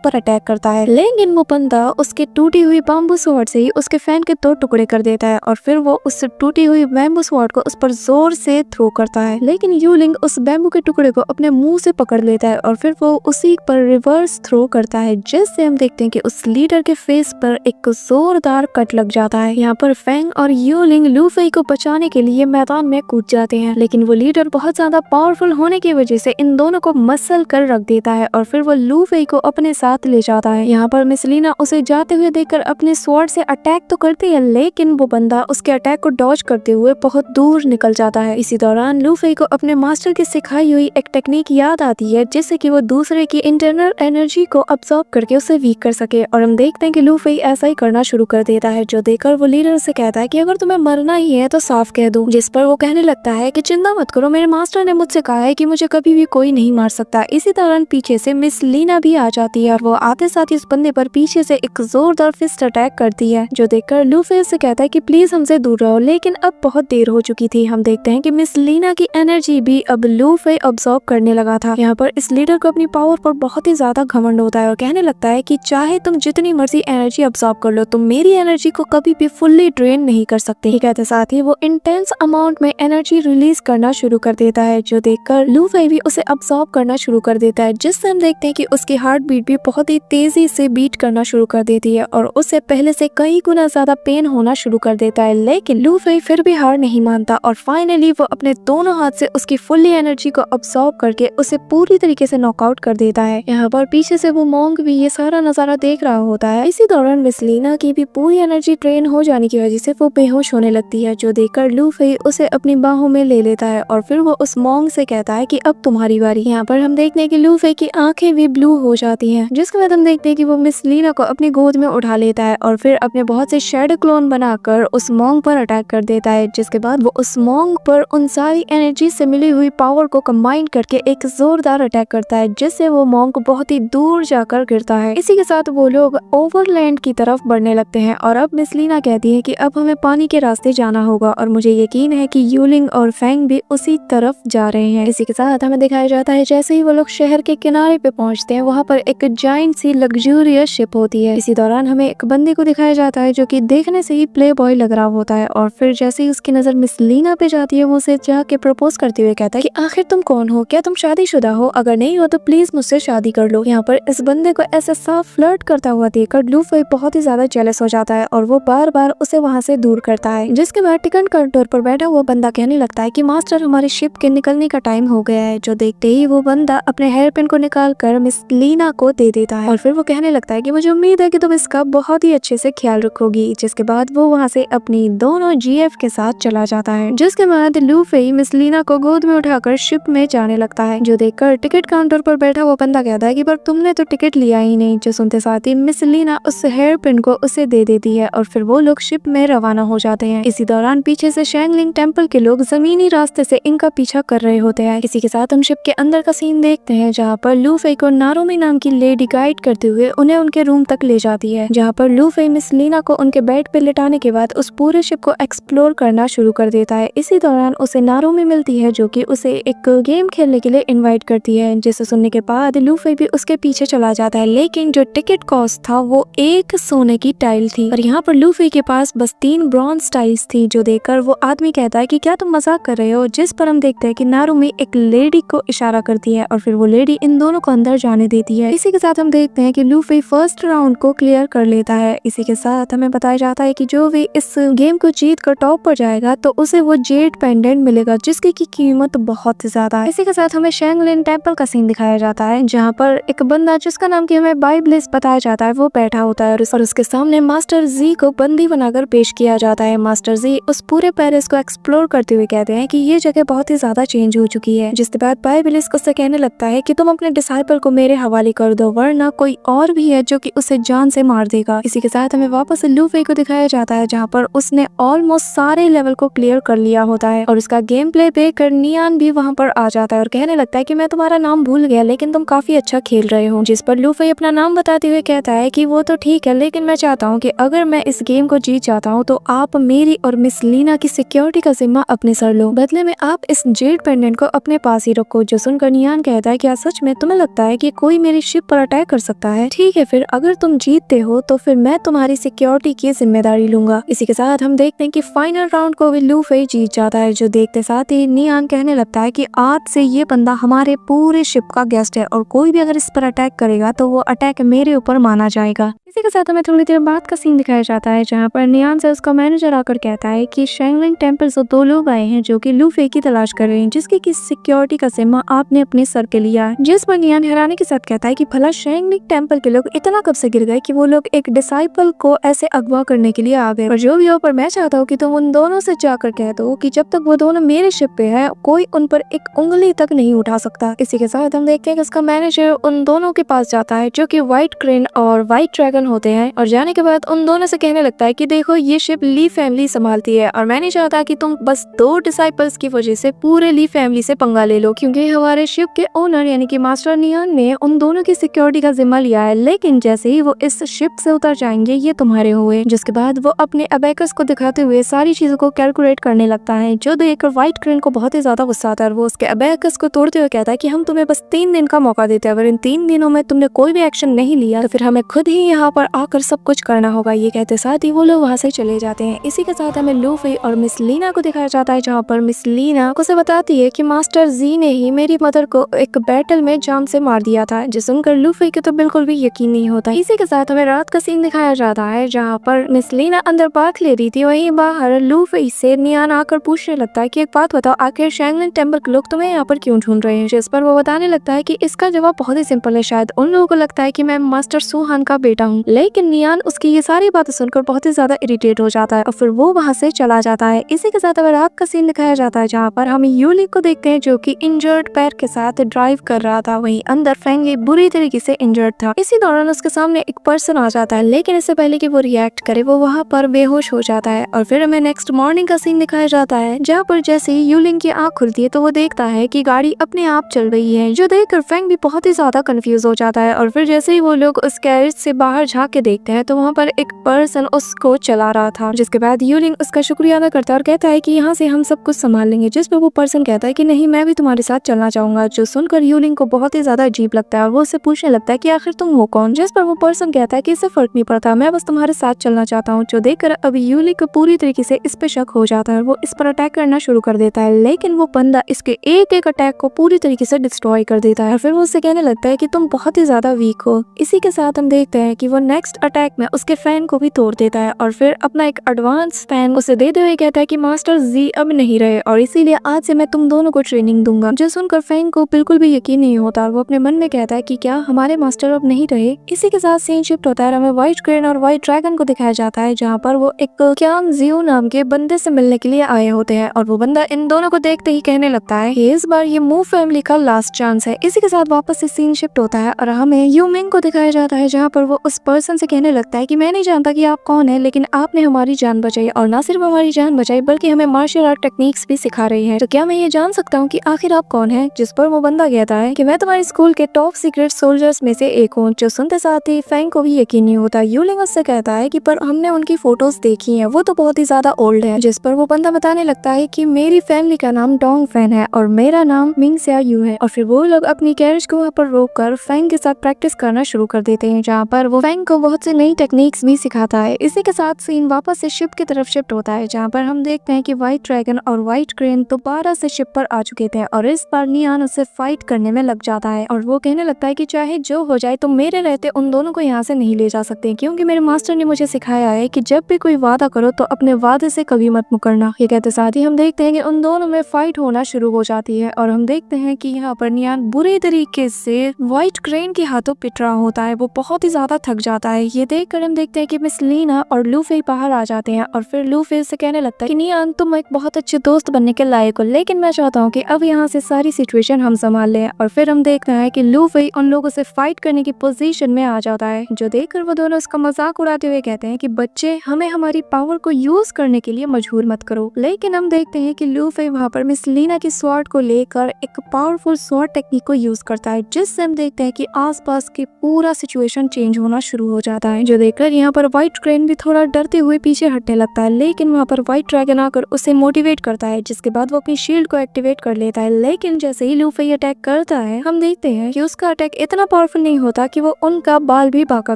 पर अटैक करता है, लेकिन वो बंदा उसके टूटी हुई बैम्बू स्वॉर्ड से ही उसके फैन के 2 टुकड़े कर देता है और फिर वो उस टूटी हुई बैम्बू स्वॉर्ड को उस पर जोर से थ्रो करता है, लेकिन यूलिंग उस बैम्बू के टुकड़े को अपने मुंह से पकड़ लेता है और फिर वो उसी पर रिवर्स थ्रो करता है, जिससे हम देखते हैं कि उस लीडर के फेस पर एक जोरदार कट लग जाता है। यहाँ पर फैंग और यूलिंग लू फेई को बचाने के लिए मैदान में कूद जाते हैं, लेकिन वो लीडर बहुत ज्यादा पावरफुल होने की वजह से इन दोनों को मसल कर रख देता है और फिर वो लू फेई को अपने साथ ले जाता है। यहाँ पर मिस लीना उसे जाते हुए देखकर अपने स्वॉर्ड से अटैक तो करती है, लेकिन वो बंदा उसके अटैक को डॉज करते हुए बहुत दूर निकल जाता है। इसी दौरान लू फेई को अपने मास्टर की सिखाई हुई एक टेक्निक याद आती है, जिससे कि वो दूसरे की इंटरनल एनर्जी को अब्सॉर्ब करके उसे वीक कर सके, और हम देखते हैं कि लू फेई ऐसा ही करना शुरू कर देता है, जो देखकर वो लीडर से कहता है कि अगर तुम्हें मरना ही है तो साफ कह दो, जिस पर वो कहने लगता है कि चिंता मत करो, मेरे मास्टर ने मुझसे कहा है कि मुझे कभी भी कोई नहीं मार सकता। इसी दौरान पीछे से मिस लीना भी आ जाती है और वो आते साथ ही उस बंदे पर पीछे से एक जोरदार फिस्ट अटैक करती है, जो देखकर लू फेई से कहता है कि प्लीज हमसे दूर रहो, लेकिन अब बहुत देर हो चुकी थी। हम देखते हैं कि मिस लीना की एनर्जी भी अब लू फेई अब्सॉर्ब करने लगा था। यहाँ पर इस लीडर को अपनी पावर पर बहुत ही ज्यादा घमंड होता है और कहने लगता है कि चाहे तुम जितनी मर्जी एनर्जी अब्सॉर्ब कर लो, तुम मेरी एनर्जी को कभी भी फुल्ली ड्रेन नहीं कर सकते। ये कहते साथ ही वो इंटेंस अमाउंट में एनर्जी रिलीज करना शुरू कर देता है, जो देखकर लू फेई भी उसे अब्सॉर्ब करना शुरू कर देता है, जिससे हम देखते हैं कि उसकी हार्ट बीट भी बहुत ही तेजी से बीट करना शुरू कर देती है और उसे पहले से कई गुना ज्यादा पेन होना शुरू कर देता है, लेकिन लू फेई फिर भी हार नहीं मानता और फाइनली वो अपने दोनों हाथ से उसकी फुल्ली एनर्जी को अब्सॉर्ब करके उसे पूरी तरीके से नॉकआउट कर देता है। यहाँ पर पीछे से वो मॉन्क भी ये सारा नजारा देख रहा होता है। इसी दौरान मिस लीना की भी पूरी एनर्जी ड्रेन हो जाने की वजह से वो बेहोश होने लगती है, जो देखकर लू फेई उसे अपनी बाहों में ले लेता है और फिर वो उस मॉन्क से कहता है कि अब तुम्हारी बारी। यहाँ पर हम देखते हैं कि लू फेई की आंखें भी ब्लू हो जाती हैं, जिसके बाद हम देखते हैं कि वो मिस लीना को अपनी गोद में उठा लेता है और फिर अपने बहुत से शैडो क्लोन बनाकर उस मॉन्क पर अटैक कर देता है, जिसके बाद वो उस मॉन्क पर उन सारी एनर्जी से मिली हुई पावर को कंबाइन करके एक जोरदार अटैक करता है, जिससे वो मॉन्क बहुत ही दूर जाकर गिरता है। इसी के साथ वो लोग ओवरलैंड की तरफ बढ़ने लगते हैं और अब मिस लीना कहती है कि अब हमें पानी के रास्ते जाना होगा और मुझे यकीन है कि यूलिंग और फैंग भी उसी तरफ जा रहे हैं। इसी के साथ हमें दिखाया जाता है जैसे ही वो लोग शहर के किनारे पे पहुंचते हैं, वहाँ पर एक जाइंट सी लग्जूरियस शिप होती है। इसी दौरान हमें एक बंदे को दिखाया जाता है जो कि देखने से ही प्ले बॉय लग रहा होता है और फिर जैसे ही उसकी नजर मिस लीना पे जाती है, वो उसे जाके प्रपोज करते हुए कहता है कि आखिर तुम कौन हो, क्या तुम शादीशुदा हो, अगर नहीं हो तो प्लीज मुझसे शादी कर लो। यहाँ पर इस बंदे को ऐसे साफ फ्लर्ट करता हुआ देखकर लू फेई बहुत ही ज्यादा जेलस हो जाता है और वो बार बार उसे वहाँ से दूर करता है, जिसके बाद टिकट काउंटर पर बैठा हुआ बंदा कहने लगता है कि मास्टर हमारी शिप के निकलने का टाइम हो गया है, जो देखते ही वो बंदा अपने हेयर पिन को निकाल कर मिस लीना को दे देता है और फिर वो कहने लगता है कि मुझे उम्मीद है कि तुम इसका बहुत ही अच्छे से ख्याल रखोगी, जिसके बाद वो वहाँ से अपनी दोनों जीएफ के साथ चला जाता है। जिसके बाद लू फेई मिस लीना को गोद में उठाकर शिप में जाने लगता है, जो देखकर टिकट काउंटर पर बैठा हुआ बंदा कहता है कि पर तुमने तो टिकट लिया ही नहीं, जो सुनते साथ ही मिस लीना उस हेयर पिन को उसे दे देती है और फिर वो लोग शिप में रवाना हो जाते हैं। इसी दौरान पीछे से शैंगलिंग टेम्पल के लोग जमीनी रास्ते से इनका पीछा कर रहे होते हैं। इसी के साथ हम शिप के अंदर का सीन देखते हैं, जहाँ पर लू फेई को नारोमी नाम की लेडी गाइड करते हुए उन्हें उनके रूम तक ले जाती है, जहाँ पर लू फेई मिस लीना को उनके बेड पे लिटाने के बाद उस पूरे शिप को एक्सप्लोर करना शुरू कर देता है। इसी दौरान उसे नारोमी मिलती है, जो कि उसे एक गेम खेलने के लिए इनवाइट करती है, जिसे सुनने के बाद लू फेई भी उसके पीछे चला जाता है, लेकिन जो टिकट कॉस्ट था वो 1 सोने की टाइल थी और यहाँ पर लू फेई के पास बस 3 ब्रॉन्ज टाइल्स थी, जो देखकर वो आदमी कहता है कि क्या तुम मजाक कर रहे हो, जिस पर हम देखते हैं कि नारोमी एक लेडी को इशारा करती है और फिर वो लेडी इन दोनों को अंदर जाने देती है। इसी के साथ हम देखते हैं कि लू फेई फर्स्ट राउंड को क्लियर कर लेता है। इसी के साथ हमें बताया जाता है कि जो भी इस गेम को जीत कर टॉप पर जाएगा तो उसे वो जेड पेंडेंट मिलेगा, जिसकी की कीमत बहुत ज्यादा है। इसी के साथ हमें शैंगलिन टेम्पल का सीन दिखाया जाता है, जहाँ पर एक बंदा जिसका नाम की हमें बाइब्लिस बताया जाता है वो बैठा होता है और उसके सामने मास्टर जी को बंदी बनाकर पेश किया जाता है। मास्टर जी उस पूरे पेरिस को एक्सप्लोर करते हुए कहते हैं कि ये जगह बहुत ही ज्यादा चेंज हो चुकी है, जिसके बाद बाइब्लिस उससे कहने लगता है कि तुम अपने डिसाइपल को मेरे हवाले कर दो, वरना कोई और भी है जो कि उसे जान से मार देगा। इसी के साथ हमें वापस लू फेई को दिखाया जाता है, जहाँ पर उसने ऑलमोस्ट सारे लेवल को क्लियर कर लिया होता है और उसका गेम प्ले देखकर नियान भी वहाँ पर आ जाता है और कहने लगता है कि मैं तुम्हारा नाम भूल गया, लेकिन तुम काफी अच्छा खेल रहे हो। जिस पर लू फेई अपना नाम बताते हुए कहता है कि वो तो ठीक है, लेकिन मैं चाहता हूँ कि अगर मैं इस गेम को जीत जाता हूँ तो आप मेरी और मिस लीना की सिक्योरिटी का जिम्मा अपने सर लो, बदले में आप इस जेड पेंडेंट को अपने पास ही रखो। जो सुनकर नियान कहता है क्या सच में तुम्हें लगता है कि कोई मेरी शिप पर अटैक कर सकता है? ठीक है फिर अगर तुम जीतते हो तो फिर मैं तुम्हारी सिक्योरिटी की जिम्मेदारी लूंगा। इसी के साथ हम देखते हैं कि फाइनल राउंड को भी लूफी जीत जाता है। जो देखते साथ ही नियान कहने लगता है कि आज से ये बंदा हमारे पूरे शिप का गेस्ट है और कोई भी अगर इस पर अटैक करेगा तो वो अटैक मेरे ऊपर माना जाएगा। इसी के साथ हमें थोड़ी देर बाद का सीन दिखाया जाता है जहाँ पर नियान से उसका मैनेजर आकर कहता है कि शेंगलिंग टेम्पल से 2 लोग आए हैं जो कि लूफी की तलाश कर रहे हैं जिसकी की सिक्योरिटी का जिम्मा आपने अपने सर के लिया। जिस पर नियान हैरानी के साथ कहता है कि भला शेंगलिंग टेम्पल के लोग इतना कब से गिर गए कि वो लोग एक डिसाइपल को ऐसे अगवा करने के लिए आ गए। और जो भी हो पर मैं चाहता हूँ कि तुम उन दोनों से जाकर कह दो कि जब तक वो दोनों मेरे शिप पे है कोई उन पर एक उंगली तक नहीं उठा सकता। इसी के साथ हम देखते हैं कि उसका मैनेजर उन दोनों के पास जाता है जो कि व्हाइट क्रेन और व्हाइट ड्रैगन होते हैं और जाने के बाद उन दोनों से कहने लगता है कि देखो ये शिप ली फैमिली संभालती है और मैं नहीं चाहता कि तुम बस 2 डिसाइपल्स की वजह से पूरे ली फैमिली से पंगा ले लो, क्योंकि हमारे शिप के ओनर यानी कि मास्टर नियान ने उन दोनों की सिक्योरिटी का जिम्मा लिया है। लेकिन जैसे ही वो इस शिप से उतर जाएंगे ये तुम्हारे हुए। जिसके बाद वो अपने अबैकस को दिखाते हुए सारी चीजों को कैलकुलेट करने लगता है। जो देखकर व्हाइट क्रेन को बहुत ही ज्यादा गुस्सा आता है। वो उसके अबैकस को तोड़ते हुए कहता है कि हम तुम्हें बस 3 दिन का मौका देते हैं, अगर इन 3 दिनों में तुमने कोई भी एक्शन नहीं लिया तो फिर हमें खुद ही यहाँ पर आकर सब कुछ करना होगा। ये कहते साथ ही वो लोग वहाँ से चले जाते हैं। इसी के साथ हमें लूफी और मिस लीना को दिखाया जाता है जहाँ पर मिस लीना उसे बताती है कि मास्टर जी ने ही मेरी मदर को एक बैटल में जान से मार दिया था। जो सुनकर लूफी के तो बिल्कुल भी यकीन नहीं होता। इसी के साथ हमें रात का सीन दिखाया जाता है जहाँ पर मिस लीना अंदर बात ले रही थी, वहीं बाहर लूफी से नियान आकर पूछने लगता है कि एक बात बताओ आखिर शेंगलिंग टेम्पल के लोग तुम्हें यहाँ पर क्यों ढूंढ रहे हैं? जिस पर वो बताने लगता है कि इसका जवाब बहुत ही सिंपल है, शायद उन लोगों को लगता है कि मैं मास्टर सुहान का बेटा हूँ। लेकिन नियान उसकी ये सारी बातें सुनकर बहुत ही ज्यादा इरिटेट हो जाता है और फिर वो वहाँ से चला जाता है। इसी के साथ अब रात का सीन दिखाया जाता है जहाँ पर हम यूली को देखते हैं जो कि इंजर्ड पैर के साथ ड्राइव कर रहा था। वहीं अंदर फ्रेंगी बुरी तरीके से इंजर्ड था। इसी दौरान उसके सामने एक पर्सन आ जाता है, लेकिन इससे पहले कि वो रिएक्ट करे वो वहाँ पर बेहोश हो जाता है। और फिर हमें नेक्स्ट मॉर्निंग का सीन दिखाया जाता है जहाँ पर जैसे ही यूलिंग की आँख खुलती है तो वो देखता है कि गाड़ी अपने आप चल रही है। जो देखकर फेंग भी बहुत ही ज्यादा कंफ्यूज हो जाता है। और फिर जैसे ही वो लोग उस कैरेज से बाहर झांक के देखते हैं तो वहाँ पर एक पर्सन उसको चला रहा था। जिसके बाद यूलिंग उसका शुक्रिया अदा करता है और कहता है कि यहाँ से हम सब कुछ संभाल लेंगे। जिस पर वो पर्सन कहता है कि नहीं मैं भी तुम्हारे साथ चलना चाहूंगा। जो सुनकर यूलिंग को बहुत ही ज्यादा अजीब लगता है और वो उससे पूछने लगता है कि आखिर तुम हो कौन? जिस पर वो पर्सन कहता है कि इससे फर्क नहीं पड़ता, मैं बस तुम्हारे साथ चलना चाहता हूँ। जो देखकर अब यूलिंग को पूरी तरीके से इस पे शक हो जाता है और वो इस पर अटैक करना शुरू कर देता है। लेकिन वो बंदा इसके एक एक अटैक को पूरी तरीके से डिस्ट्रॉय कर देता है। फिर वो उससे कहने लगता है कि तुम बहुत ही ज्यादा वीक हो। इसी के साथ हम देखते हैं कि वो नेक्स्ट अटैक में उसके फैन को भी तोड़ देता है और फिर अपना एक एडवांस फैन उसे देते हुए कहता है कि मास्टर जी अब नहीं रहे और इसीलिए आज से मैं तुम दोनों को ट्रेनिंग दूंगा। जो सुनकर फैन को बिल्कुल भी यकीन नहीं होता और वो अपने मन में कहता है कि क्या हमारे मास्टर अब नहीं रहे। इसी के साथ सीन शिफ्ट होता है। हमें व्हाइट क्रेन और व्हाइट ड्रैगन को दिखाया जाता है जहाँ पर वो एक क्यांग जियो नाम के बंदे से मिलने के लिए आए होते हैं और वो बंदा इन दोनों को देखते ही कहने लगता है कि इस बार ये मू फैमिली का लास्ट चांस है। इसी के साथ वापस से सीन शिफ्ट होता है और हमें यूमिंग को दिखाया जाता है जहाँ पर वो उस पर्सन से कहने लगता है कि मैं नहीं जानता कि आप कौन है, लेकिन आपने हमारी जान बचाई और ना सिर्फ हमारी जान बचाई बल्कि हमें मार्शल आर्ट टेक्निक्स भी सिखा रही है। तो क्या मैं ये जान सकता हूँ कि आखिर आप कौन है? जिस पर वो बंदा कहता है कि मैं तुम्हारे स्कूल के टॉप सीक्रेट सोल्जर्स में से एक हूँ। जो सुनते साथ ही फैंग को भी यकीन नहीं होता। यूलिंग उससे कहता है कि पर हमने उनकी फोटोज देखी हैं, वो तो बहुत ही ज्यादा ओल्ड है। जिस पर वो बंदा बताने लगता है कि मेरी फैमिली का नाम डोंग फैन है और मेरा नाम मिंग सिया यू है। और फिर वो लोग अपनी कैरेज को वहाँ पर रोक कर फैंग के साथ प्रैक्टिस करना शुरू कर देते हैं जहाँ पर वो फैंग को बहुत सी नई टेक्निक्स भी सिखाता है। इसी के साथ सीन वापस से शिप की तरफ शिफ्ट होता है जहाँ पर हम देखते हैं कि व्हाइट ड्रैगन और व्हाइट क्रेन दोबारा से शिप पर आ चुके थे और इस बार नियान उससे फाइट करने में लग जाता है और वो कहने लगता है कि चाहे जो हो जाए तो मेरे रहते उन दोनों को यहाँ से नहीं ले जा सकते, क्योंकि मेरे मास्टर ने मुझे सिखाया है कि जब भी कोई वादा करो तो अपने वादे से कभी मत मुकरना। ये कहते साथ ही हम देखते हैं कि उन दोनों में फाइट होना शुरू हो जाती है और हम देखते हैं कि यहाँ पर नियान बुरे तरीके से व्हाइट क्रेन के हाथों पिट रहा होता है। वो बहुत ही ज्यादा थक जाता है। ये देख कर हम देखते हैं कि मिस लीना और लूफी बाहर आ जाते हैं और फिर लूफी से कहने लगता है कि नियान तुम एक बहुत अच्छे दोस्त बनने के लायक हो, लेकिन मैं चाहता हूँ कि अब यहाँ से सारी सिचुएशन हम संभाल लें। और फिर हम देखते हैं कि लूफी उन लोगों से फाइट करने की पोजीशन में आ जाता है। जो देखकर वो दोनों उसका मजाक उड़ाते हुए कहते हैं कि बच्चे हमें हमारी पावर को यूज करने के लिए मजबूर मत करो। लेकिन हम देखते हैं कि लूफी वहाँ पर मिस लीना की स्वॉर्ड को लेकर एक पावरफुल स्वॉर्ड टेक्निक को यूज करता है, जिससे हम देखते हैं कि आसपास की पूरा सिचुएशन चेंज होना शुरू हो जाता है। जो देखकर यहाँ पर व्हाइट क्रेन भी थोड़ा डरते हुए पीछे हटने लगता है, लेकिन वहाँ पर व्हाइट ड्रैगन आकर उसे मोटिवेट करता है, जिसके बाद वो अपनी शील्ड को एक्टिवेट फाइट कर लेता है, लेकिन जैसे ही लूफी अटैक करता है हम देखते हैं कि उसका अटैक इतना पावरफुल नहीं होता कि वो उनका बाल भी बांका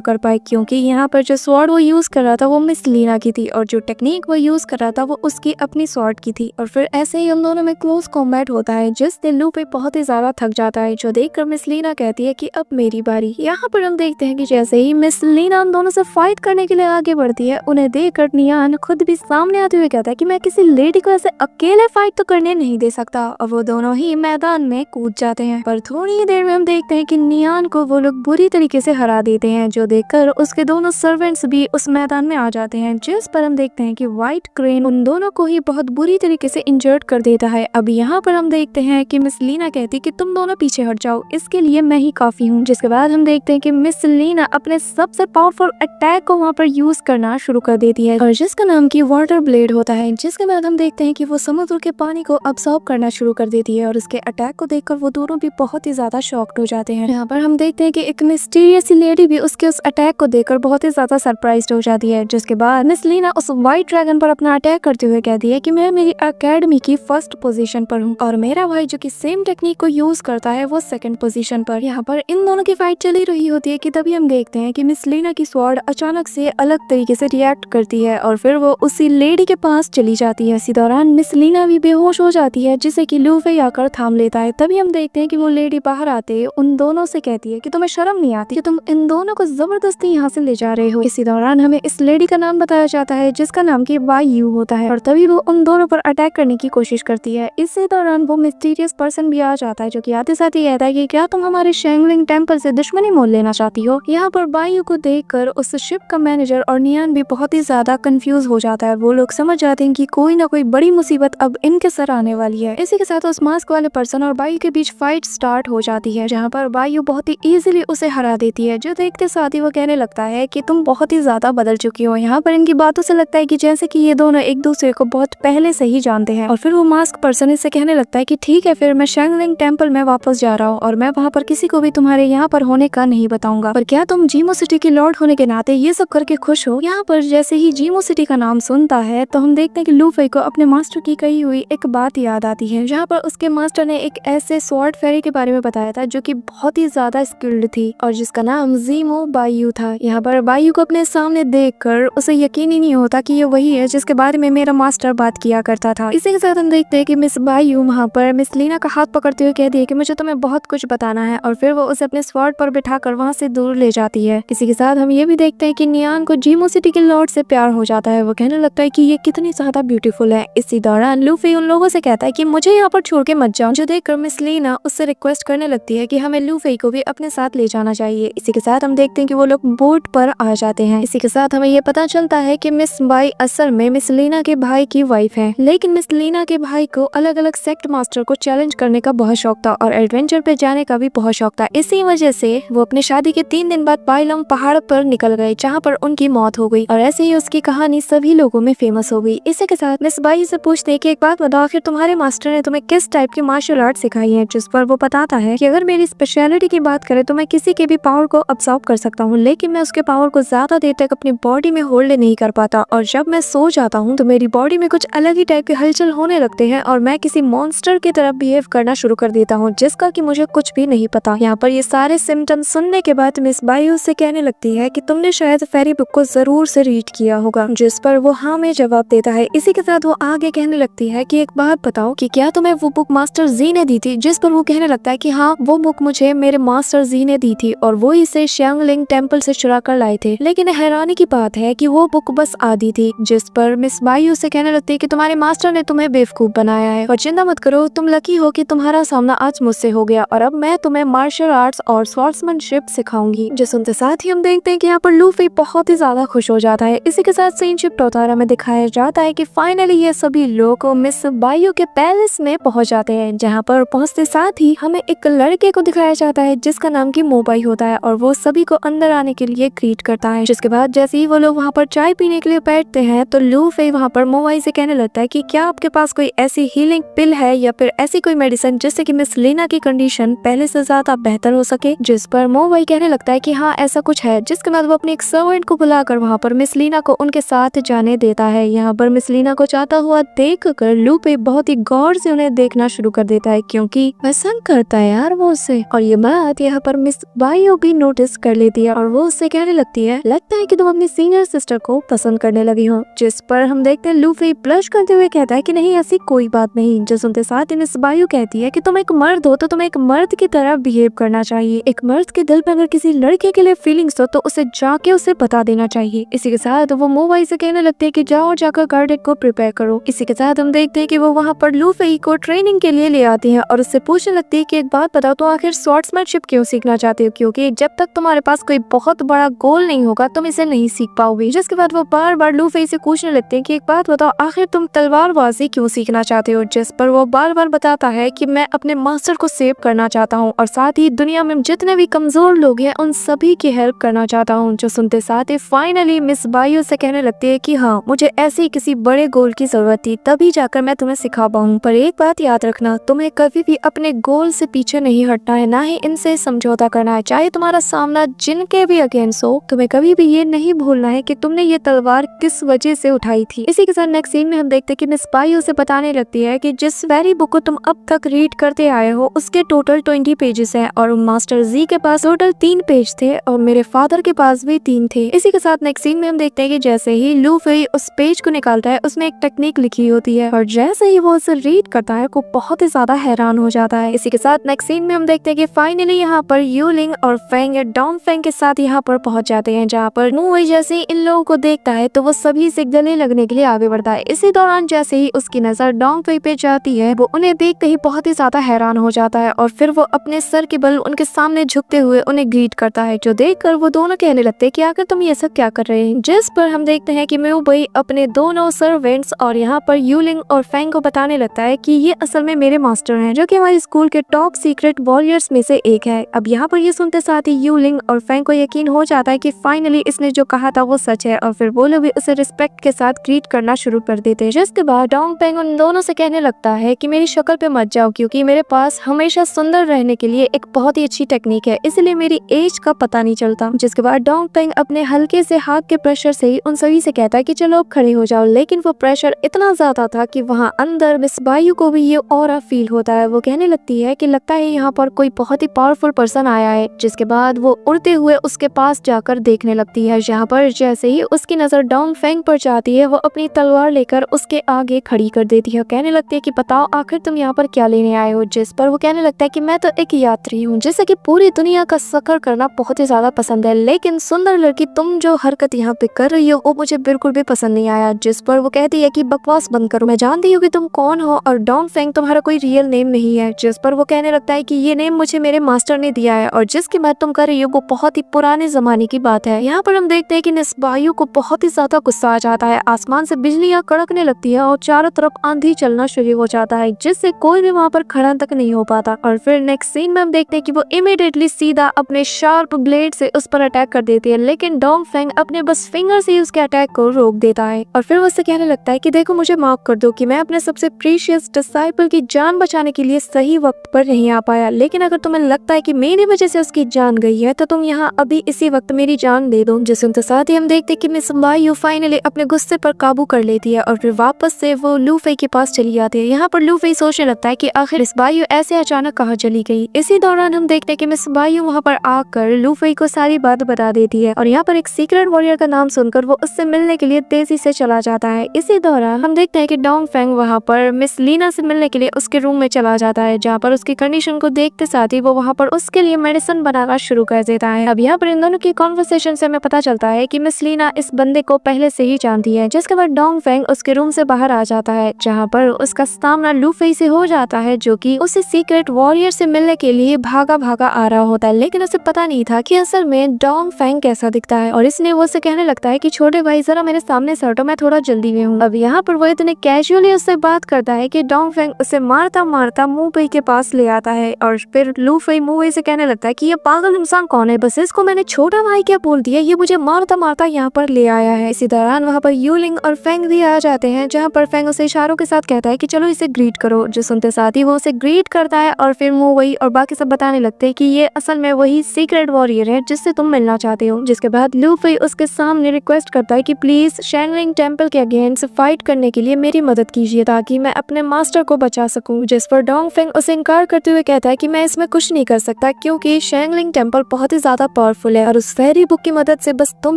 कर पाए, क्योंकि यहाँ पर जो स्वॉर्ड वो यूज कर रहा था वो मिस लीना की थी और जो टेक्निक वो यूज कर रहा था वो उसकी अपनी स्वॉर्ड की थी। और फिर ऐसे ही उन दोनों में क्लोज कॉम्बैट होता है जिससे लूफी बहुत ही ज्यादा थक जाता है, जो देखकर मिस लीना कहती है कि अब मेरी बारी। यहाँ पर हम देखते हैं कि जैसे ही मिस लीना उन दोनों से फाइट करने के लिए आगे बढ़ती है, उन्हें देखकर नियान खुद भी सामने आते हुए कहता है कि मैं किसी लेडी को ऐसे अकेले फाइट तो करने नहीं दे सकता, और वो दोनों ही मैदान में कूद जाते हैं। पर थोड़ी ही देर में हम देखते हैं कि नियान को वो लोग बुरी तरीके से हरा देते हैं, जो देखकर उसके दोनों सर्वेंट्स भी उस मैदान में आ जाते हैं, जिस पर हम देखते हैं कि व्हाइट क्रेन उन दोनों को ही बहुत बुरी तरीके से इंजर्ड कर देता है। अब यहाँ पर हम देखते हैं कि मिस लीना कहती है कि तुम दोनों पीछे हट जाओ, इसके लिए मैं ही काफी हूँ। जिसके बाद हम देखते हैं कि मिस लीना अपने सबसे पावरफुल अटैक को वहाँ पर यूज करना शुरू कर देती है, और जिसका नाम की वाटर ब्लेड होता है। जिसके बाद हम देखते हैं कि वो समुद्र के पानी को अब्सॉर्ब करना शुरू कर देती है, और उसके अटैक को देखकर वो दोनों भी बहुत ही ज्यादा शॉक्ड हो जाते हैं। यहाँ पर हम देखते हैं कि एक मिस्टीरियस लेडी भी उसके उस अटैक को देखकर बहुत ही ज्यादा सरप्राइज्ड हो जाती है। जिसके बाद मिस लीना उस व्हाइट ड्रैगन पर अपना अटैक करते हुए कहती है कि मैं मेरी अकेडमी की फर्स्ट पोजीशन पर हूँ और मेरा भाई जो कि सेम टेक्निक को यूज करता है वो सेकंड पोजीशन पर। यहाँ पर इन दोनों की फाइट चली रही होती है कि तभी हम देखते हैं कि मिस लीना की स्वॉर्ड अचानक से अलग तरीके से रिएक्ट करती है और फिर वो उसी लेडी के पास चली जाती है। इसी दौरान मिस लीना भी बेहोश हो जाती है, जिसे कि लूफी आकर थाम लेता है। तभी हम देखते हैं कि वो लेडी बाहर आते उन दोनों से कहती है कि तुम्हें शर्म नहीं आती कि तुम इन दोनों को जबरदस्ती यहाँ से ले जा रहे हो। इसी दौरान हमें इस लेडी का नाम बताया जाता है जिसका नाम की वायु होता है, और तभी वो उन दोनों पर अटैक करने की कोशिश करती है। इसी दौरान वो मिस्टीरियस पर्सन भी आ जाता है, जो कि आते साथ ही कहता है कि क्या तुम हमारे शेंगलिंग टेम्पल से दुश्मनी मोल लेना चाहती हो। यहाँ पर वायु को देखकर उस शिप का मैनेजर और नियान भी बहुत ही ज्यादा कंफ्यूज हो जाता है। वो लोग समझ जाते हैं कि कोई ना कोई बड़ी मुसीबत अब इनके सर आने वाली है। इसी के साथ उस मास्क वाले पर्सन और वायु के बीच फाइट स्टार्ट हो जाती है, जहाँ पर वायु बहुत ही इजीली उसे हरा देती है, जो देखते साथ ही वो कहने लगता है कि तुम बहुत ही ज्यादा बदल चुकी हो। यहाँ पर इनकी बातों से लगता है कि जैसे कि ये दोनों एक दूसरे को बहुत पहले से ही जानते हैं। और फिर वो मास्क पर्सन इससे कहने लगता है कि ठीक है, फिर मैं शेंगलिंग टेम्पल में वापस जा रहा हूँ और मैं वहाँ पर किसी को भी तुम्हारे यहाँ पर होने का नहीं बताऊंगा, पर क्या तुम जीमो सिटी के लॉर्ड होने के नाते ये सब करके खुश हो। यहाँ पर जैसे ही जीमो सिटी का नाम सुनता है तो हम देखते हैं कि लूफी को अपने मास्टर की कही हुई एक बात याद आती है, जहाँ पर उसके मास्टर ने एक ऐसे स्वॉर्ड फेरी के बारे में बताया था जो कि बहुत ही ज्यादा स्किल्ड थी और जिसका नाम जीमो बायु था। यहाँ पर बायु को अपने सामने देखकर उसे यकीन ही नहीं होता कि ये वही है जिसके बारे में मेरा मास्टर बात किया करता था। इसी के साथ हम देखते हैं कि मिस बायु वहाँ पर मिस लीना का हाथ पकड़ते हुए कहती है कि मुझे तुम्हें बहुत कुछ बताना है, और फिर वो उसे अपने स्वॉर्ड पर बिठाकर वहाँ से दूर ले जाती है। इसी के साथ हम ये भी देखते हैं कि नियान को जीमो सिटी के लॉर्ड से प्यार हो जाता है। वो कहने लगता है कि ये कितनी ज्यादा ब्यूटीफुल है। इसी दौरान लूफी उन लोगों से कहता है कि मुझे यहाँ पर छोड़ के मत जाओ, जो देखकर मिस लीना उससे रिक्वेस्ट करने लगती है कि हमें लूफी को भी अपने साथ ले जाना चाहिए। इसी के साथ हम देखते हैं कि वो लोग बोट पर आ जाते हैं। इसी के साथ हमें ये पता चलता है कि मिस बाई असल में मिस लीना के भाई की वाइफ है, लेकिन मिस लीना के भाई को अलग अलग सेक्ट मास्टर को चैलेंज करने का बहुत शौक था और एडवेंचर पे जाने का भी बहुत शौक था। इसी वजह से वो अपने शादी के 3 दिन बाद पाइलम पहाड़ पर निकल गए, जहाँ पर उनकी मौत हो गई, और ऐसे ही उसकी कहानी सभी लोगों में फेमस हो गई। इसी के साथ मिस बाई से पूछते हैं कि एक बात बताओ, आखिर तुम्हारे मास्टर ने तुम्हें किस टाइप की मार्शल आर्ट सिखाई है। जिस पर वो बताता है कि अगर मेरी स्पेशलिटी की बात करें तो मैं किसी के भी पावर को अब्सॉर्ब कर सकता हूँ, लेकिन मैं उसके पावर को ज्यादा देर तक अपनी बॉडी में होल्ड नहीं कर पाता, और जब मैं सो जाता हूँ तो मेरी बॉडी में कुछ अलग ही टाइप के हलचल होने लगते हैं और मैं किसी मॉन्स्टर की तरह बिहेव करना शुरू कर देता हूँ, जिसका कि मुझे कुछ भी नहीं पता। यहाँ पर ये सारे सिम्टम्स सुनने के बाद मिस बायु से कहने लगती है कि तुमने शायद फेरी बुक को जरूर से रीड किया होगा, जिस पर वो हाँ में जवाब देता है। इसी के साथ वो आगे कहने लगती है कि एक बात बताओ कि क्या तुम्हें वो बुक मास्टर जी ने दी थी। जिस पर वो कहने लगता है कि हाँ, वो बुक मुझे मेरे मास्टर जी ने दी थी और वो इसे शेंगलिंग टेम्पल से चुरा कर लाए थे, लेकिन हैरानी की बात है कि वो बुक बस आधी थी। जिस पर मिस बायु से कहने लगती है कि तुम्हारे मास्टर ने तुम्हें बेवकूफ बनाया है और चिंता मत करो, तुम लकी हो कि तुम्हारा सामना आज मुझसे हो गया और अब मैं तुम्हें मार्शल आर्ट्स और स्वॉर्ड्समैनशिप सिखाऊंगी। जो सुनते साथ ही हम देखते हैं कि यहाँ पर लूफी बहुत ही ज्यादा खुश हो जाता है। इसी के साथ सीन शिफ्ट टोतारा में दिखाया जाता है कि फाइनली ये सभी लोग मिस बायु के पैलेस में पहुंच जाते हैं, जहाँ पर पहुंचते साथ ही हमें एक लड़के को दिखाया जाता है जिसका नाम की मोबाई होता है और वो सभी को अंदर आने के लिए ग्रीट करता है। जिसके बाद जैसे ही वो लोग वहाँ पर चाय पीने के लिए बैठते हैं तो लूफी वहाँ पर मोबाई से कहने लगता है कि क्या आपके पास कोई ऐसी हीलिंग पिल है या फिर ऐसी कोई मेडिसिन जिससे कि मिस लीना की कंडीशन पहले से ज्यादा बेहतर हो सके। जिस पर मोबाई कहने लगता है कि हाँ, ऐसा कुछ है। जिसके बाद वो अपने एक सर्वेंट को बुलाकर वहाँ पर मिस लीना को उनके साथ जाने देता है। यहाँ पर मिस लीना को जाता हुआ देख कर लूफी बहुत ही गौर से उन्हें देखना शुरू कर देता है क्योंकि पसंद करता है यार वो उससे। और ये बात यहाँ पर मिस बायो भी नोटिस कर लेती है और वो उससे कहने लगती है, लगता है कि तुम अपनी सीनियर सिस्टर को पसंद करने लगी हो। जिस पर हम देखते हैं लूफी ब्लश करते हुए कहता है कि नहीं ऐसी कोई बात नहीं। जो सुनते साथ ही मिस बायो कहती है कि तुम एक मर्द हो तो तुम्हें एक मर्द की तरह बिहेव करना चाहिए। एक मर्द के दिल पे अगर किसी लड़के के लिए फीलिंग्स हो तो उसे जाके उसे बता देना चाहिए। इसी के साथ वो मोबाइल से कहने लगते हैं कि जाओ जाकर गार्डेन को प्रिपेयर करो। इसी के साथ हम देखते हैं कि वो वहाँ पर लूफी को ट्रेनिंग के लिए ले आती है और उससे पूछने लगती है कि एक बात बताओ तो आखिर स्वॉर्ड्समैनशिप क्यों सीखना चाहते हो, क्योंकि जब तक तुम्हारे पास कोई बहुत बड़ा गोल नहीं होगा तुम इसे नहीं सीख पाओगे। जिसके बाद वो बार बार लूफी से पूछने लगते हैं कि एक बात बताओ आखिर तुम तलवारबाजी क्यों सीखना चाहते हो। जिस पर वो बार बार बताता है कि मैं अपने मास्टर को सेव करना चाहता हूँ और साथ ही दुनिया में जितने भी कमजोर लोग हैं उन सभी की हेल्प करना चाहता हूँ। जो सुनते साथ ही फाइनली मिस बायो से कहने लगती है कि हाँ मुझे ऐसे किसी बड़े गोल की जरूरत थी तभी जाकर मैं तुम्हें सिखा पाऊँ, पर एक बात याद रखना तुम्हें कभी भी अपने गोल से पीछे नहीं हटना है, ना ही इनसे समझौता करना है। चाहे तुम्हारा सामना जिनके भी अगेंस्ट हो तुम्हें कभी भी ये नहीं भूलना है कि तुमने ये तलवार किस वजह से उठाई थी। इसी के साथ नेक्स्ट सीन में हम देखते हैं कि मिस बायो से बताने लगती है कि जिस वेरी बुक को तुम अब तक रीड करते आए हो उसके टोटल 20 पेजेस हैं और मास्टर जी के पास टोटल 3 पेज थे और मेरे फादर के पास भी 3 थे। इसी के साथ नेक्स्ट सीन में हम देखते हैं कि जैसे ही लूफी उस पेज को निकालता है उसमें एक टेक्निक लिखी होती है और जैसे ही वो उसे रीड करता है वो बहुत ही ज्यादा हैरान हो जाता है। इसी के साथ नेक्स्ट सीन में हम देखते हैं कि फाइनली यहाँ पर यूलिंग और फेंग या डॉन फेंग के साथ यहाँ पर पहुंच जाते हैं, जहाँ पर नूई जैसे ही इन लोगों को देखता है तो वो सभी से गले लगने के लिए आगे बढ़ता है। इसी दौरान जैसे ही उसकी नजर डॉन फेंग पे जाती है वो उन्हें देखते ही बहुत ही ज्यादा हैरान हो जाता है और फिर वो अपने सर के बल उनके सामने झुकते हुए उन्हें ग्रीट करता है, जो देखकर वो दोनों कहने लगते हैं कि आखिर तुम ये सब क्या कर रहे हैं। जिस पर हम देखते हैं कि म्यूबई अपने दोनों सर्वेंट्स और यहाँ पर यूलिंग और फेंग को बताने लगता है कि ये असल में मेरे मास्टर हैं जो कि हमारे स्कूल के टॉप सीक्रेट वॉरियर्स में से एक है। अब यहाँ पर ये सुनते साथ ही यूलिंग और फेंग को यकीन हो जाता है कि फाइनली इसने जो कहा था वो सच है और फिर वो लोग भी उसे रिस्पेक्ट के साथ ग्रीट करना शुरू कर देते हैं। जिसके बाद डोंग फेंग उन दोनों से कहने लगता है कि मेरी शक्ल पे मत जाओ क्योंकि मेरे पास हमेशा सुंदर रहने के लिए एक बहुत ही अच्छी टेक्निक है, इसलिए मेरी एज का पता नहीं चलता। जिसके बाद डोंग फेंग अपने हल्के से हाथ के प्रेशर से ही उन सभी से कहता है कि चलो अब खड़े हो जाओ, लेकिन वो प्रेशर इतना ज्यादा था कि वहाँ अंदर मिस बायू को भी ये ऑरा फील होता है। वो कहने लगती है कि लगता है यहाँ पर कोई बहुत ही पावरफुल पर्सन आया है। जिसके बाद वो उड़ते हुए उसके पास जाकर देखने लगती है, जहाँ पर जैसे ही उसकी नजर डोंग फेंग पर जाती है वो अपनी तलवार लेकर उसके आगे खड़ी कर देती है। कहने लगती है कि बताओ आखिर तुम यहाँ पर क्या लेने आए हो। जिस पर वो कहने लगता है कि मैं तो एक यात्री हूँ जिसे कि पूरी दुनिया का सफर करना बहुत ही ज्यादा पसंद है, लेकिन सुंदर लड़की तुम जो हरकत यहाँ पे कर रही हो वो मुझे बिल्कुल भी पसंद नहीं आया। जिस पर वो कहती है कि बकवास बंद करो, मैं जानती हूँ कि तुम कौन हो और डोंग फेंग तुम्हारा कोई रियल नेम नहीं है। जिस पर वो कहने लगता है कि ये नेम मुझे मेरे मास्टर ने दिया है और जिसकी बात तुम कर रही हो वो बहुत ही पुराने जमाने की बात है। यहाँ पर हम देखते हैं कि मिस बायू को बहुत ही ज्यादा गुस्सा आ जाता है, आसमान से बिजलियां कड़कने लगती है और चारों तरफ आंधी चलना शुरू हो जाता है जिससे कोई भी वहाँ पर खड़ा तक नहीं हो पाता। और फिर नेक्स्ट सीन में हम देखते हैं कि वो इमीडिएटली सीधा अपने शार्प ब्लेड से उस पर अटैक कर देती है, लेकिन डोंग फेंग अपने बस फिंगर से उसके अटैक को रोक देता है और फिर वो उससे कहने लगता है कि देखो मुझे माफ कर दो कि मैं अपने सबसे प्रीशियस डिसाइपल की जान बचाने के लिए सही वक्त पर नहीं आ पाया, लेकिन अगर तुम्हें लगता है कि मेरी वजह से उसकी जान गई है तो तुम यहाँ अभी इसी वक्त मेरी जान दे दो। जिस सुनते साथ ही हम देखते हैं कि मिस बायू फाइनली अपने गुस्से पर काबू कर लेती है और फिर वापस से वो लूफी के पास चली जाती है। यहाँ पर लूफी सोचने लगता है कि आखिर मिस बायू ऐसे अचानक कहाँ चली गई। इसी दौरान हम देखते हैं कि मिस बायू वहाँ पर आकर लूफी को सारी बात बता देती है और यहाँ पर एक सीक्रेट वॉरियर का नाम सुनकर वो उससे मिलने के लिए तेजी से चला जाता है। इसी दौरान हम देखते हैं कि डोंग फेंग वहाँ पर मिस लीना से मिलने के लिए उसके रूम में चला जाता है, जहाँ पर उसकी कंडीशन को देखते साथ ही वो वहाँ पर उसके लिए मेडिसिन बनाना शुरू कर देता है। अब यहाँ पर इन दोनों की कॉन्वर्सेशन से हमें पता चलता है कि मिस लीना इस बंदे को पहले से ही जानती है। जिसके बाद डोंग फेंग उसके रूम से बाहर आ जाता है, जहाँ पर उसका सामना लूफी से हो जाता है जो कि उसे सीक्रेट वॉरियर से मिलने के लिए भागा भागा आ रहा होता है, लेकिन उसे पता नहीं था कि असल में डोंग फेंग कैसा दिखता है और इसलिए वो उसे कहने लगता है कि छोटे भाई जरा मेरे सामने से हटो, मैं थोड़ा जल्दी में हूँ। अब यहाँ पर वो इतने कैजुअली उससे बात करता है कि डोंग फेंग उसे मारता मारता मूवी के पास ले आता है और फिर लूफी मूवी से कहने लगता है कि ये पागल इंसान कौन है, बस इसको मैंने छोटा भाई क्या बोल दिया, ये मुझे मारता मारता यहाँ पर ले आया है। इसी दौरान वहाँ पर यूलिंग और फेंग भी आ जाते हैं, जहाँ पर फेंग उसे इशारों के साथ कहता है कि चलो इसे ग्रीट करो। जो सुनते साथ ही वो उसे ग्रीट करता है और फिर मूवी और बाकी सब बताने लगते हैं कि ये असल में वही सीक्रेट वॉरियर है जिससे तुम मिलना चाहते हो। जिसके बाद लूफी उसके सामने रिक्वेस्ट करता है कि प्लीज शैनलिंग टेंपल के अगेंस्ट फाइट करने के लिए मेरी मदद कीजिए ताकि मैं अपने मास्टर को बचा सकूं। जिस पर डोंगफेंग उसे इनकार करते हुए कहता है कि मैं इसमें कुछ नहीं कर सकता क्योंकि शैंगलिंग टेम्पल बहुत ही ज्यादा पावरफुल है और उस फेरी बुक की मदद से बस तुम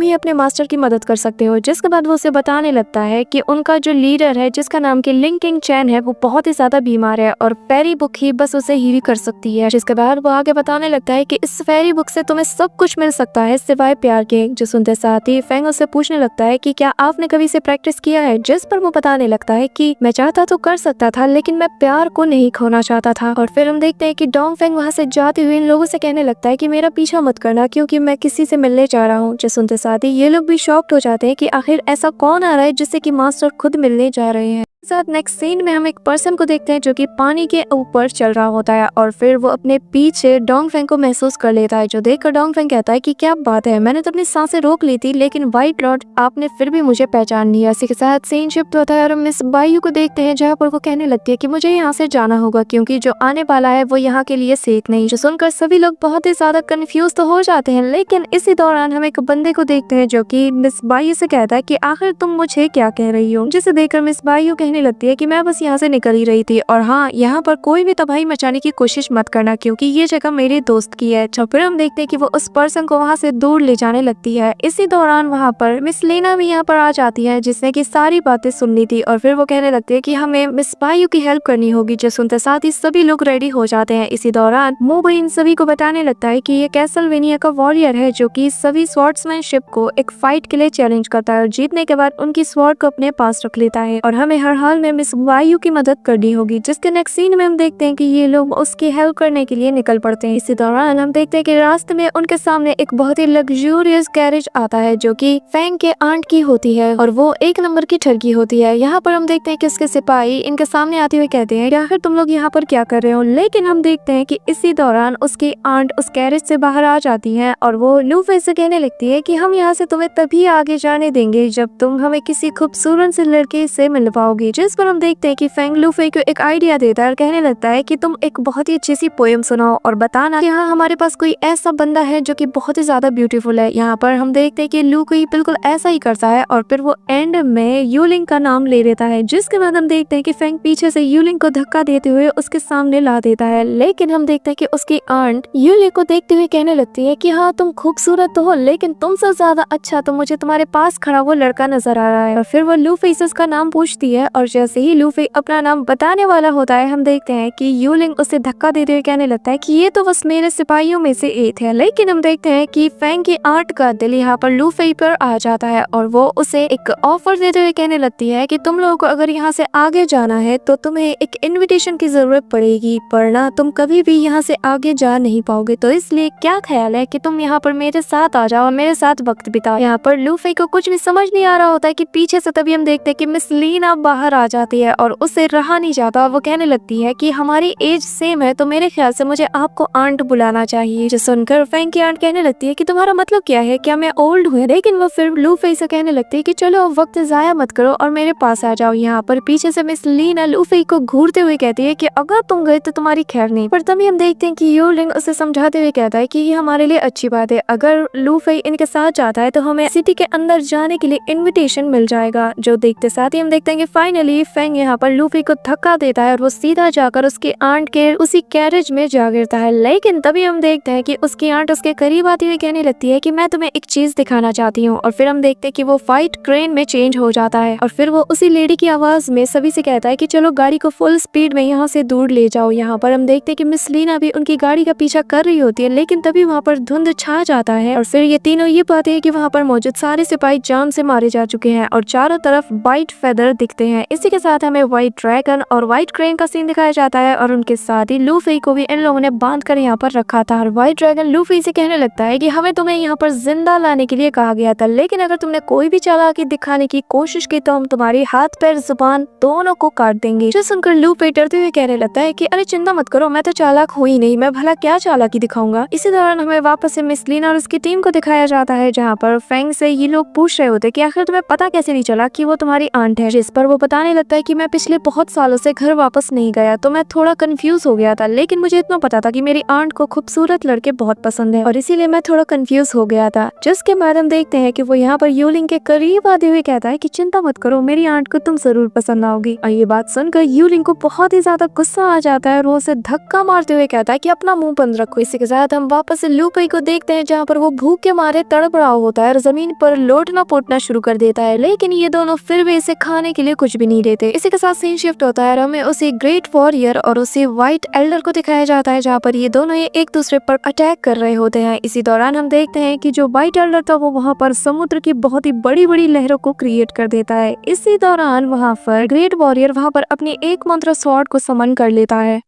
ही अपने मास्टर की मदद कर सकते हो। जिसके बाद वो उसे बताने लगता है कि उनका जो लीडर है जिसका नाम की लिंकिंग चैन है वो बहुत ही ज्यादा बीमार है और फेरी बुक ही बस उसे हील कर सकती है। जिसके बाद वो आगे बताने लगता है कि इस फेरी बुक से तुम्हें सब कुछ मिल सकता है सिवाय प्यार के। जो सुनते साथ ही फेंग उससे पूछने लगता है कि क्या आपने कभी से प्रैक्टिस किया है। जिस पर वो बताने लगता है कि मैं चाहता तो कर सकता था लेकिन मैं प्यार को नहीं खोना चाहता था। और फिर हम देखते हैं कि डोंगफेंग वहाँ से जाते हुए इन लोगों से कहने लगता है कि मेरा पीछा मत करना क्योंकि मैं किसी से मिलने जा रहा हूँ। जो सुनते साथ ही ये लोग भी शॉक्ड हो जाते हैं कि आखिर ऐसा कौन आ रहा है जिससे कि मास्टर खुद मिलने जा रहे हैं। साथ नेक्स्ट सीन में हम एक पर्सन को देखते हैं जो कि पानी के ऊपर चल रहा होता है और फिर वो अपने पीछे डोंगफेंग को महसूस कर लेता है। जो देखकर डोंगफेंग कहता है कि क्या बात है, मैंने तो अपनी सांसें रोक ली थी लेकिन व्हाइट लॉर्ड आपने फिर भी मुझे पहचान लिया। इसी के साथ सीन शिफ्ट होता है और हम मिस बायू को देखते हैं जहाँ पर वो कहने लगती है कि मुझे यहाँ से जाना होगा क्योंकि जो आने वाला है वो यहाँ के लिए सेफ नहीं। जो सुनकर सभी लोग बहुत ही ज्यादा कंफ्यूज तो हो जाते हैं लेकिन इसी दौरान हम एक बंदे को देखते हैं जो कि मिस बायू से कहता है कि आखिर तुम मुझे क्या कह रही हो। जिसे देखकर मिस बायू कहने लगती है कि मैं बस यहाँ से निकल ही रही थी और हाँ, यहाँ पर कोई भी तबाही मचाने की कोशिश मत करना क्योंकि ये जगह मेरे दोस्त की है। तो फिर हम देखते हैं कि वो उस पर्सन को वहाँ से दूर ले जाने लगती है। इसी दौरान वहाँ पर मिस लेना भी यहाँ पर आ जाती है जिसने की सारी बातें सुन ली थी और फिर वो कहने लगती है कि हमें मिस बायू की हेल्प करनी होगी। जो सुनते साथ ही सभी लोग रेडी हो जाते हैं। इसी दौरान मोबी इन सभी को बताने लगता है कि ये कैसलवेनिया का वॉरियर है जो कि सभी स्वॉर्ड्समैनशिप को एक फाइट के लिए चैलेंज करता है और जीतने के बाद उनकी स्वॉर्ड को अपने पास रख लेता है और हमें हर हाल में मिस बायू की मदद करनी होगी। जिसके नेक्स्ट सीन में हम देखते हैं कि ये लोग उसकी हेल्प करने के लिए निकल पड़ते हैं। इसी दौरान हम देखते हैं कि रास्ते में उनके सामने एक बहुत ही लग्जूरियस कैरेज आता है जो कि फेंग के आंट की होती है और वो एक नंबर की ठगी होती है। यहाँ पर हम देखते हैं कि उसके सिपाही इनके सामने आते हुए कहते हैं आखिर तुम लोग यहाँ पर क्या कर रहे हो। लेकिन हम देखते हैं कि इसी दौरान उसकी आंट उस कैरेज से बाहर आ जाती है और वो लूफे से कहने लगती है कि हम यहाँ से तुम्हें तभी आगे जाने देंगे जब तुम हमें किसी खूबसूरत से लड़के से मिल पाओगी। जिस पर हम देखते हैं कि फेंग लूफे को एक आइडिया देता है और कहने लगता है कि तुम एक बहुत ही अच्छी सी पोएम सुनाओ और बताना कि हाँ हमारे पास कोई ऐसा बंदा है जो कि बहुत ही ज्यादा ब्यूटीफुल है। यहाँ पर हम देखते हैं कि लू कोई बिल्कुल ऐसा ही करता है और फिर वो एंड में यूलिंग का नाम ले लेता है। जिसके बाद हम देखते हैं कि फेंग पीछे से यूलिंग को धक्का देते हुए उसके सामने ला देता है। लेकिन हम देखते हैं कि उसकी आंट यूलिंग को देखते हुए कहने लगती है कि हाँ तुम खूबसूरत तो हो लेकिन तुमसे ज्यादा अच्छा तो मुझे तुम्हारे पास खड़ा वो लड़का नजर आ रहा है। और फिर वो लूफे से उसका नाम पूछती है और जैसे ही लूफे अपना नाम बताने वाला होता है हम देखते हैं कि यूलिंग उसे धक्का देते हुए कहने लगता है कि ये तो बस मेरे सिपाहियों में से एक है। लेकिन हम देखते हैं कि फेंग की आंट का दिल यहाँ पर लूफे पर आ जाता है और वो उसे एक ऑफर देते हुए कहने लगती है कि तुम लोगों को अगर यहाँ से आगे जाना है तो तुम्हें एक इनविटेशन की जरूरत पड़ेगी वरना तुम कभी भी यहाँ से आगे जा नहीं पाओगे। तो इसलिए क्या ख्याल है कि तुम यहाँ पर मेरे साथ आ जाओ और मेरे साथ वक्त बिताओ। यहाँ पर लूफे को कुछ भी समझ नहीं आ रहा होता है कि पीछे से तभी हम देखते हैं कि मिस लीना बाहर आ जाती है और उसे रहा नहीं जाता। वो कहने लगती है कि हमारी एज सेम है तो मेरे ख्याल से मुझे आपको आंट बुलाना चाहिए। जो सुनकर फेंग की आंट कहने लगती है कि तुम्हारा मतलब क्या है, क्या मैं ओल्ड हूँ। लेकिन वो फिर लूफे से कहने लगती है कि चलो वक्त जाया मत करो और मेरे पास आ जाओ। यहाँ पर पीछे से मिस लीना लूफे को घूरते हुए कहती है कि अगर तुम गए तो तुम्हारी खैर नहीं। पर तभी हम देखते हैं कि यूलिंग उसे समझाते हुए कहता है कि ये हमारे लिए अच्छी बात है, अगर लूफे इनके साथ जाता है तो हमें सिटी के अंदर जाने के लिए इन्विटेशन मिल जाएगा। जो देखते साथ ही हम देखते हैं कि फाइनली फेंग यहाँ पर लूफे को धक्का देता है और वो सीधा जाकर उसकी आंट के उसी कैरेज में जा गिरता है। लेकिन तभी हम देखते हैं कि उसकी आंट उसके करीब आती हुई कहने लगती है कि मैं तुम्हें एक चीज दिखाना चाहती हूँ। और फिर हम देखते हैं कि वो फाइट क्रेन में चेंज हो जाता है और फिर वो उसी लेडी की आवाज में सभी से कहता है कि चलो गाड़ी को फुल स्पीड में यहाँ से दूर ले जाओ। यहाँ पर हम देखते हैं कि मिस लीना भी उनकी गाड़ी का पीछा कर रही होती है लेकिन तभी वहाँ पर धुंध छा जाता है और फिर ये तीनों ये पाते हैं कि वहाँ पर मौजूद सारे सिपाही जान से मारे जा चुके हैं और चारों तरफ व्हाइट फेदर दिखते हैं। इसी के साथ हमें व्हाइट ड्रैगन और व्हाइट क्रेन का सीन दिखाया जाता है और उनके साथ ही लूफी को भी इन लोगों ने बांध कर यहाँ पर रखा था। और व्हाइट ड्रैगन लूफी से कहने लगता है कि हमें तुम्हें यहाँ पर जिंदा लाने के लिए कहा गया था, लेकिन अगर तुमने कोई भी चालाकी दिखाने की कोशिश की तो हम तुम्हारी हाथ पैर जुबान दोनों को काट देंगे। जो सुनकर लूफी डरते हुए कहने लगता है कि अरे चिंता मत करो, मैं तो चालाक हुई नहीं, मैं भला क्या चालाकी दिखाऊंगा। इसी दौरान हमें वापस से मिस लीना और उसकी टीम को दिखाया जाता है जहाँ पर फेंग से ये लोग पूछ रहे होते कि आखिर तुम्हें पता कैसे नहीं चला कि वो तुम्हारी आंट है। जिस पर वो बताने लगता है कि मैं पिछले बहुत सालों से घर वापस नहीं गया, तो मैं थोड़ा कंफ्यूज हो गया था, लेकिन मुझे इतना पता था कि मेरी आंट को खूबसूरत लड़के बहुत पसंद है और इसीलिए मैं थोड़ा कंफ्यूज हो गया था। जिसके बाद हम देखते हैं कि वो यहाँ पर यूलिंग के करीब आते हुए कहता है कि चिंता मत करो, मेरी आंट को तुम जरूर पसंद आओगी। और ये बात सुनकर यूलिंग को बहुत ही ज्यादा गुस्सा आ जाता है और वो उसे धक्का मारते हुए कहता है कि अपना मुंह बंद रखो। इसी के साथ हम वापस से लू फेई को देखते हैं जहाँ पर वो भूख के मारे तड़प रहा होता है और जमीन पर लोटना पोटना शुरू कर देता है, लेकिन ये दोनों फिर भी इसे खाने के लिए कुछ भी नहीं देते। इसी के साथ सीन शिफ्ट होता है और हमें उसी ग्रेट वॉरियर और उसी व्हाइट एल्डर को दिखाया जाता है जहाँ पर ये दोनों एक दूसरे पर अटैक कर रहे होते हैं। इसी दौरान हम देखते हैं कि जो व्हाइट एल्डर था वो वहाँ पर समुद्र की बहुत ही बड़ी बड़ी लहरों को क्रिएट कर देता है। इसी दौरान वहाँ पर ग्रेट वॉरियर वहाँ पर अपनी एकमात्र स्वॉर्ड को समन कर लेता है।